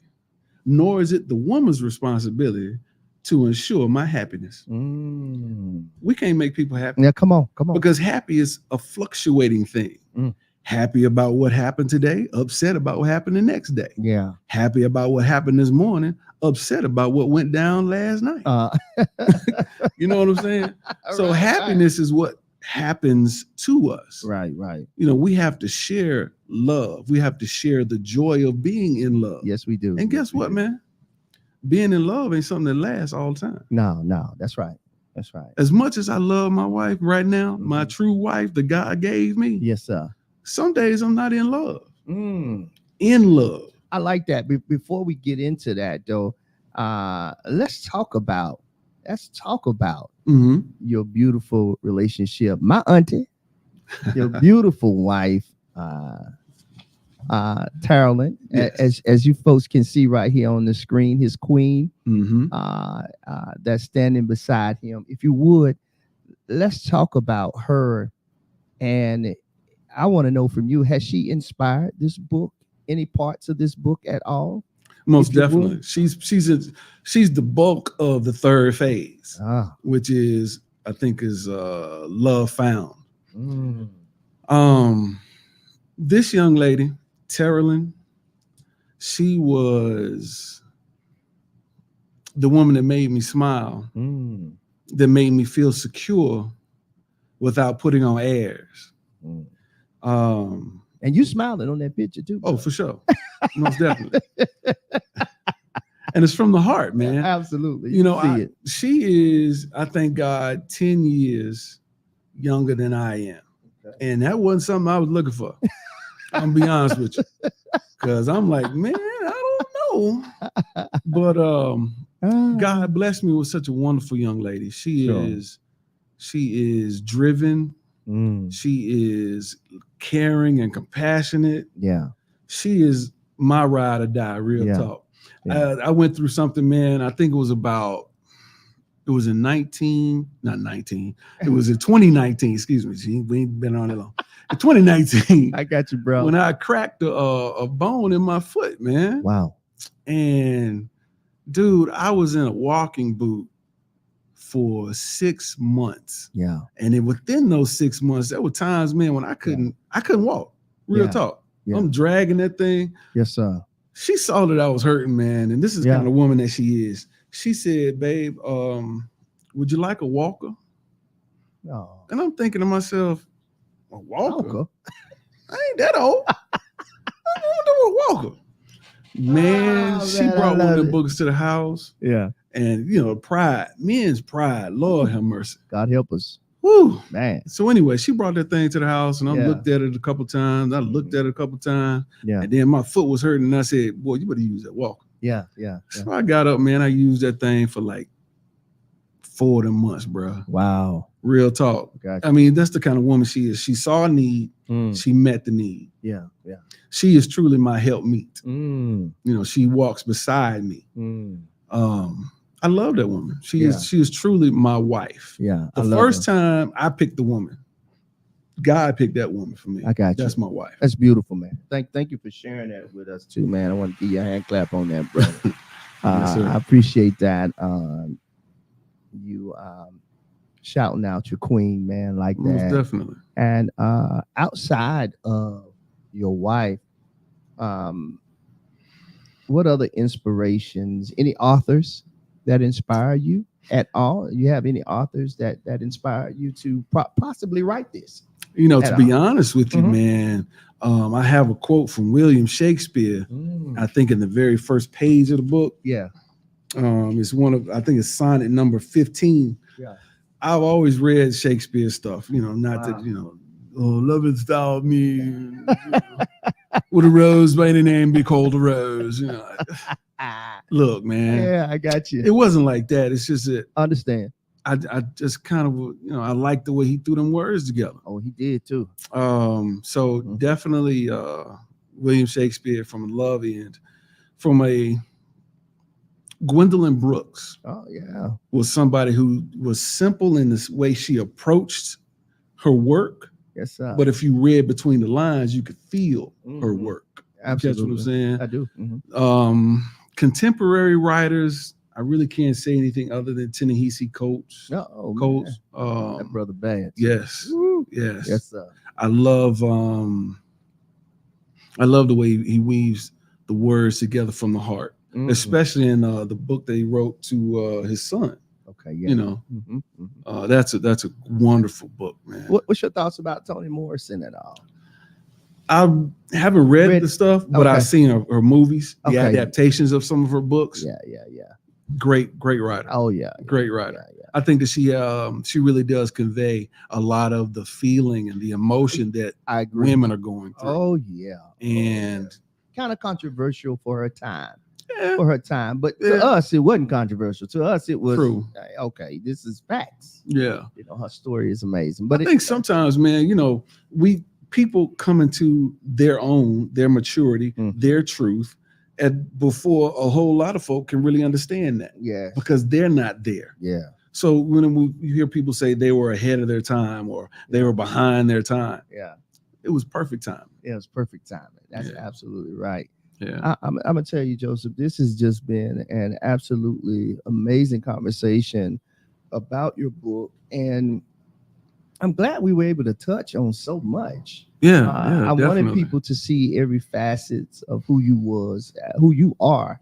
nor is it the woman's responsibility to ensure my happiness. We can't make people happy. Yeah, come on. Because happy is a fluctuating thing. happy about what happened today, upset about what happened the next day. Yeah. Happy about what happened this morning, upset about what went down last night. You know what I'm saying? So happiness is what happens to us. Right. You know, we have to share love. We have to share the joy of being in love. Yes, we do. And guess what, man? Being in love ain't something that lasts all the time. No, that's right. As much as I love my wife right now, my true wife, the God gave me, Yes, sir. some days I'm not in love. Mm. In love. I like that. Before we get into that, though, let's talk about Mm-hmm. your beautiful relationship, my auntie, your beautiful wife, Carolyn. Yes. As you folks can see right here on the screen, his queen, Mm-hmm. that's standing beside him. If you would, let's talk about her. And I want to know from you, has she inspired this book? Any parts of this book at all? Most If you definitely. would. She's the bulk of the third phase, Ah. which is, I think, is love found. Mm. This young lady, Terrelyn, she was the woman that made me smile, Mm. that made me feel secure without putting on airs. Mm. And you smiling on that picture too. Oh, for sure. Most definitely. And it's from the heart, man. Absolutely. You know, see it. she is, I thank God, 10 years younger than I am. Okay. And that wasn't something I was looking for. I'm gonna be honest with you. Because I'm like, man, I don't know. But God blessed me with such a wonderful young lady. She is driven. Mm. She is caring and compassionate. Yeah. She is my ride or die, real Yeah. talk. Yeah. I went through something, man. I think it was in 2019, excuse me. We ain't been on it long. In 2019, I got you, bro. when I cracked a bone in my foot, man. Wow. And dude, I was in a walking boot for 6 months. Yeah. And then within those 6 months, there were times, man, when I couldn't walk. Real Yeah. talk. Yeah. I'm dragging that thing. Yes, sir. She saw that I was hurting, man. And this is Yeah. kind of woman that she is. She said, babe, would you like a walker? No. And I'm thinking to myself, a walker? Walker. I ain't that old. I don't do a walker. Man, she man, I brought one love of the it. books to the house. Yeah. And, you know, pride, men's pride, Lord have mercy. God help us. Woo. Man. So anyway, she brought that thing to the house and I Yeah. looked at it a couple times. I looked at it a couple times. Yeah. And then my foot was hurting. And I said, boy, you better use that walker. Yeah. Yeah. So I got up, man. I used that thing for like 4 of them months, bro. Wow. Real talk. Gotcha. I mean, that's the kind of woman she is. She saw a need. Mm. She met the need. Yeah. Yeah. She is truly my helpmeet. Mm. You know, she walks beside me. Mm. I love that woman. She Yeah. is truly my wife. Yeah. The first time I picked the woman, God picked that woman for me. I got you. That's my wife. That's beautiful, man. Thank you for sharing that with us too, man. I want to give you a hand clap on that, brother. Yes, sir. I appreciate that. You shouting out your queen, man, like Most that. definitely. And outside of your wife, what other inspirations? Any authors that inspire you at all? You have any authors that inspire you to possibly write this? You know, At to be all. honest with you, Mhm. man, I have a quote from William Shakespeare. I think in the very first page of the book. Yeah. It's I think it's sonnet number 15. Yeah. I've always read Shakespeare stuff, you know, not Wow. that, you know, lovest thou me, you know, with a rose by any name be called a rose, you know. Look, man, Yeah, I got you. it wasn't like that. It's just that Understand. I just kind of, you know, I like the way he threw them words together. Oh, he did too. So Mhm. definitely William Shakespeare from Love End. From a Gwendolyn Brooks Oh, yeah. was somebody who was simple in this way she approached her work, Yes, sir. but if you read between the lines, you could feel her Mhm. work. Absolutely. That's what I'm saying. I do. Mhm. Contemporary writers, I really can't say anything other than Ta-Nehisi Coates. Oh, Coates. man. That brother bad. Yes, Woo. yes. Yes, sir. I love I love the way he weaves the words together from the heart, especially in the book that he wrote to his son. Okay, yeah. You know, that's a wonderful book, man. What's your thoughts about Toni Morrison at all? I haven't read the stuff, but I've seen her movies, the adaptations of some of her books. Yeah. Great writer. Oh yeah, great writer. Yeah. I think that she really does convey a lot of the feeling and the emotion that women are going through. Oh yeah, and kind of controversial for her time. But to us it wasn't controversial. To us it was true. Okay, this is facts. Yeah, her story is amazing. But I think sometimes, man, people come into their maturity, their truth, and before a whole lot of folk can really understand that. Yeah, because they're not there. Yeah. So when you hear people say they were ahead of their time or they were behind their time, it was perfect timing. It was perfect timing. That's absolutely right. Yeah, I'm gonna tell you, Joseph, this has just been an absolutely amazing conversation about your book, and I'm glad we were able to touch on so much. I wanted people to see every facet of who you are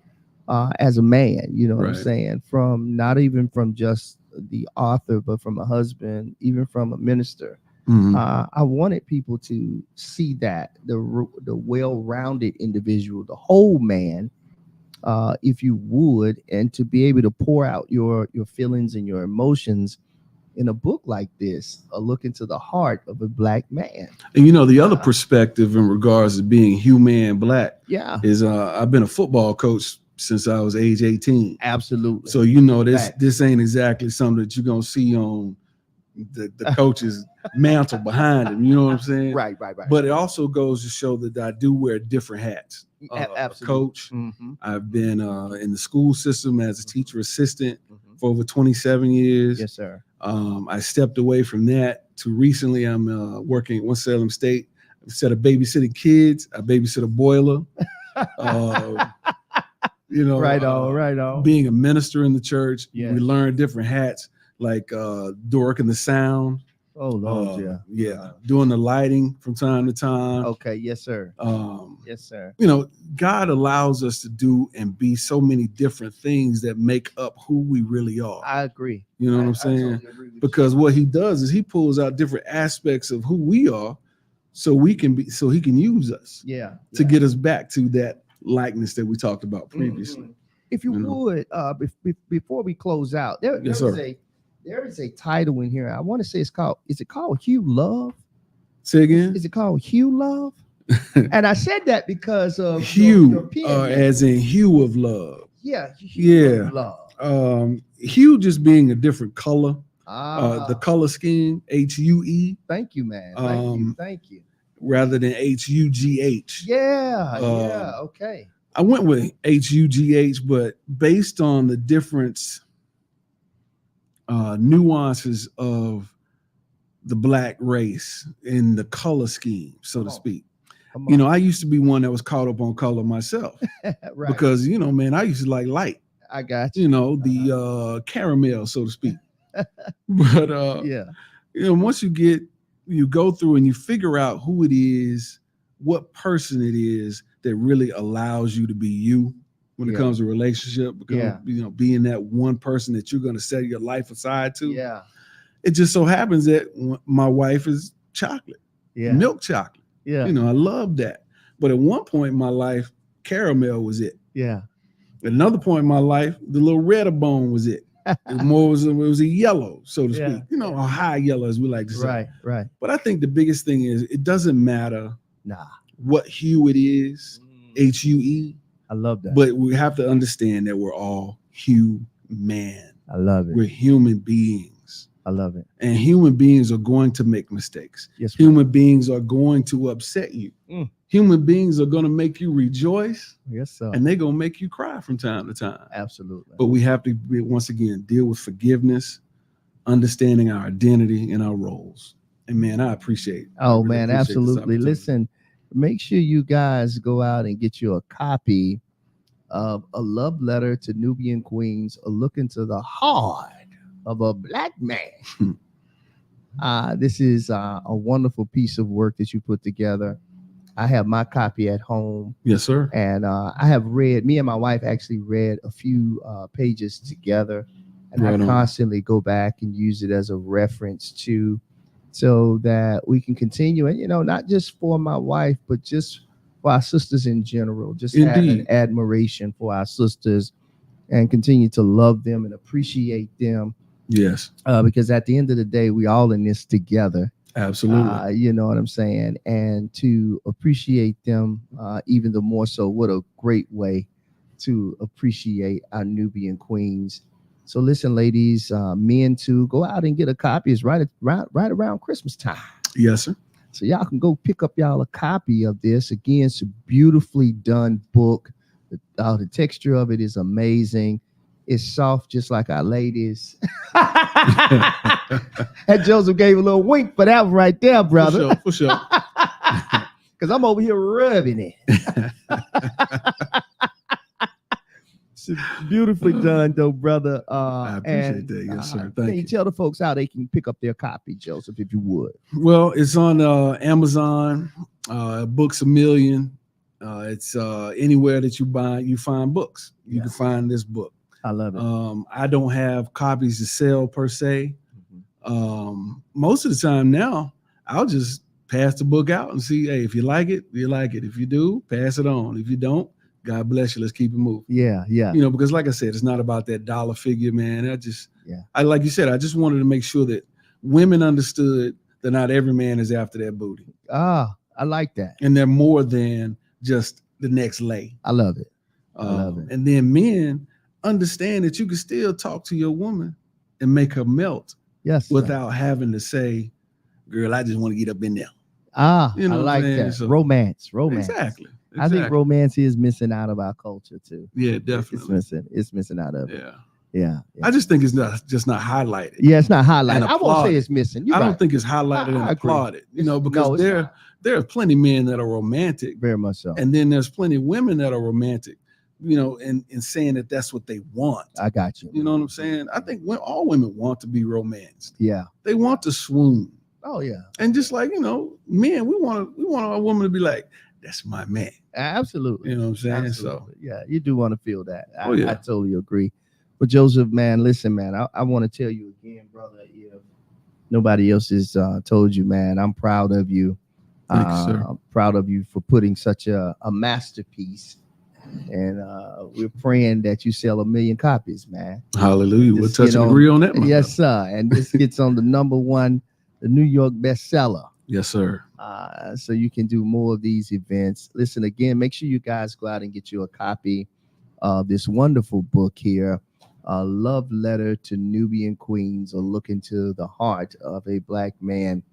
as a man. You know what I'm saying? From not even from just the author, but from a husband, even from a minister. I wanted people to see that the well-rounded individual, the whole man, if you would, and to be able to pour out your feelings and your emotions in a book like this, a look into the heart of a Black man. And the other perspective in regards to being human Black, is I've been a football coach since I was age 18. Absolutely. So this ain't exactly something that you're gonna see on the coach's mantle behind him. You know what I'm saying? Right. But it also goes to show that I do wear different hats. Absolutely. Coach. I've been in the school system as a teacher assistant for over 27 years. Yes, sir. I stepped away from that to recently. I'm working at Winston-Salem State instead of babysitting kids. I babysit a boiler. Right on. Being a minister in the church, we learn different hats like Dork and the Sound. Oh Lord, doing the lighting from time to time. Okay, yes, sir. Yes, sir. God allows us to do and be so many different things that make up who we really are. I agree. You know what I'm saying? Because what he does is he pulls out different aspects of who we are, so he can use us. To get us back to that likeness that we talked about previously. If you would, before we close out, there is a title in here. I want to say is it called Hugh Love? Say again? Is it called Hugh Love? And I said that because of Hugh, as in hue of love. Hue of love. Hue just being a different color. The color scheme, HUE. Thank you, man. Thank you. Rather than HUGH. Okay. I went with HUGH, but based on the difference, nuances of the Black race in the color scheme, so to speak. I used to be one that was caught up on color myself. Right. Because, man, I used to like light. I got you. The caramel, so to speak. But once you go through and you figure out who it is, what person it is that really allows you to be you when it comes to relationship, being that one person that you're going to set your life aside to. It just so happens that my wife is chocolate, milk chocolate. I love that. But at one point in my life, caramel was it. At another point in my life, the little red bone was it. It was a yellow, so to speak. A high yellow, as we like to say. Right. But I think the biggest thing is it doesn't matter what hue it is, HUE. I love that. But we have to understand that we're all human. I love it. We're human beings. I love it. And human beings are going to make mistakes. Yes, human beings are going to upset you. Human beings are going to make you rejoice. Yes, sir. And they're going to make you cry from time to time. Absolutely. But we have to, once again, deal with forgiveness, understanding our identity and our roles. And man, I appreciate it. Oh, man, absolutely. Listen, make sure you guys go out and get you a copy of A Love Letter to Nubian Queens, a look into the heart of a Black man. This is a wonderful piece of work that you put together. I have my copy at home, Yes, sir. and I have read. Me and my wife actually read a few pages together, and Right I on. constantly go back and use it as a reference to, so that we can continue. And not just for my wife, but just for our sisters in general. Just have an Indeed. admiration for our sisters and continue to love them and appreciate them. Yes, Because at the end of the day, we all in this together. absolutely. You know what I'm saying? And to appreciate them even the more so. What a great way to appreciate our Nubian queens. So listen, ladies, men too, go out and get a copy. It's right around Christmas time. Yes, sir. So y'all can go pick up y'all a copy of this. Again, it's a beautifully done book. The texture of it is amazing. It's soft, just like our ladies. And Joseph gave a little wink for that one right there, brother. For sure. Because I'm over here rubbing it. It's beautifully done, though, brother. I appreciate that. Yes, sir. Can Thank you you. tell the folks how they can pick up their copy, Joseph, if you would? Well, it's on Amazon, Books A Million. It's anywhere that you find books. You can find this book. I love it. I don't have copies to sell per se. Most of the time now, I'll just pass the book out and see, hey, if you like it, you like it. If you do, pass it on. If you don't, God bless you. Let's keep it moving. Yeah. Because like I said, it's not about that dollar figure, man. I like you said, I just wanted to make sure that women understood that not every man is after that booty. I like that. And they're more than just the next lay. I love it. I love it. And then men understand that you can still talk to your woman and make her melt Yes. without having to say, girl, I just want to get up in there. I what I'm like saying? that. So- Romance. Exactly. I think romance is missing out of our culture too. Yeah, definitely. It's missing out of it. Yeah. Yeah. I just think it's not highlighted. Yeah, it's not highlighted. And I won't applauded. say it's missing. I don't think it's highlighted and I agree. applauded, No, because it's not. there are plenty of men that are romantic, Very much so. and then there's plenty of women that are romantic, in saying that that's what they want. I got you. You know what I'm saying? I think all women want to be romanced. Yeah. They want to swoon. Oh yeah. And just like, men, we want a woman to be like, that's my man. Absolutely. You know what I'm saying? Absolutely. Yeah, you do want to feel that. Oh, yeah. I totally agree. But Joseph, man, listen, man, I want to tell you again, brother, if nobody else has told you, man, I'm proud of you. Thank you, sir. I'm proud of you for putting such a masterpiece. And we're praying that you sell 1 million copies, man. Hallelujah. We'll This, touch and agree on that. my Yes, brother. sir. And this gets on the number one, the New York bestseller. Yes, sir. So you can do more of these events. Listen, again, make sure you guys go out and get you a copy of this wonderful book here, Love Letter to Nubian Queens, a look into the heart of a Black man.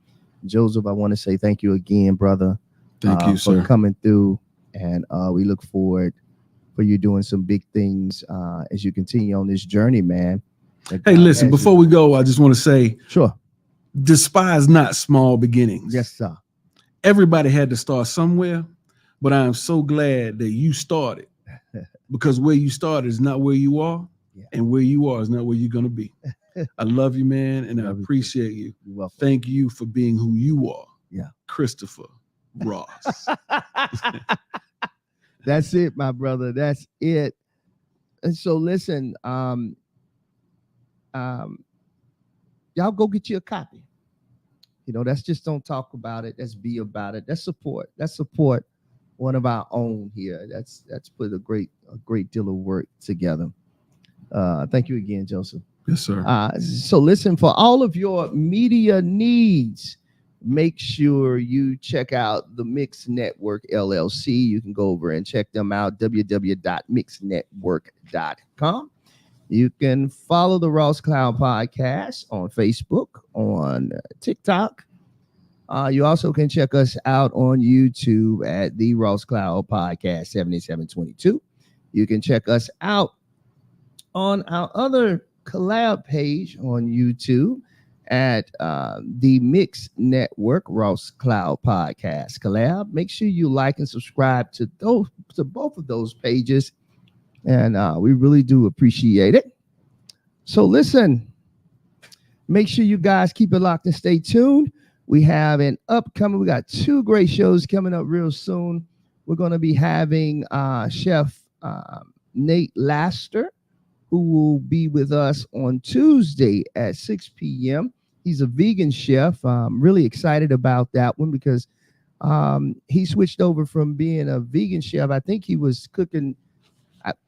Joseph, I want to say thank you again, brother. Thank you, for sir. coming through. And we look forward for you doing some big things as you continue on this journey, man. Hey, listen, before we go, I just want to say, Sure. despise not small beginnings. Yes, sir. Everybody had to start somewhere, but I am so glad that you started, because where you started is not where you are, Yeah. and where you are is not where you're going to be. I love you, man, and I Love you too. appreciate you. You're welcome. Thank you for being who you are. Yeah. Christopher Ross. That's it, my brother. That's it. And so listen, y'all go get you a copy. That's just don't talk about it. That's be about it. That's support. That's support one of our own here. That's put a great deal of work together. Thank you again, Joseph. Yes, sir. So listen, for all of your media needs, make sure you check out the Mix Network LLC. You can go over and check them out, www.mixnetwork.com. You can follow the Ross Cloud Podcast on Facebook, on TikTok. You also can check us out on YouTube at the Ross Cloud Podcast 7722. You can check us out on our other collab page on YouTube at the Mix Network Ross Cloud Podcast collab. Make sure you like and subscribe to both of those pages, and we really do appreciate it. So listen, make sure you guys keep it locked and stay tuned. We have an upcoming, we got 2 great shows coming up real soon. We're going to be having Chef Nate Laster, who will be with us on Tuesday at 6 p.m. He's a vegan chef. I'm really excited about that one because he switched over from being a vegan chef. I think he was cooking.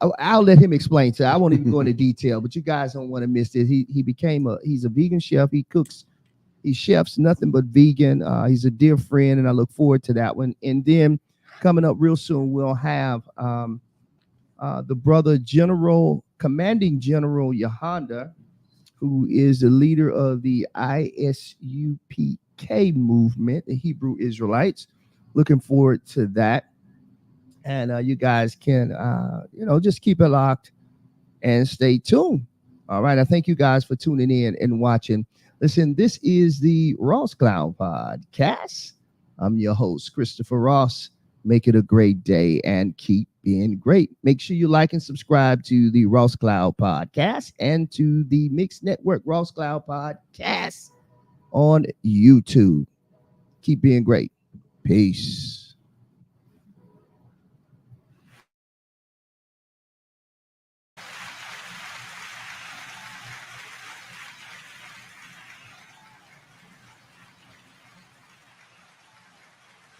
I'll let him explain. So I won't even go into detail, but you guys don't want to miss this. He's a vegan chef. He cooks, he chefs nothing but vegan. He's a dear friend, and I look forward to that one. And then coming up real soon, we'll have the brother Commanding General Yahanda, who is the leader of the ISUPK movement, the Hebrew Israelites. Looking forward to that. And you guys can, just keep it locked and stay tuned. All right. I thank you guys for tuning in and watching. Listen, this is the Ross Cloud Podcast. I'm your host, Christopher Ross. Make it a great day and keep being great. Make sure you like and subscribe to the Ross Cloud Podcast and to the Mixed Network Ross Cloud Podcast on YouTube. Keep being great. Peace.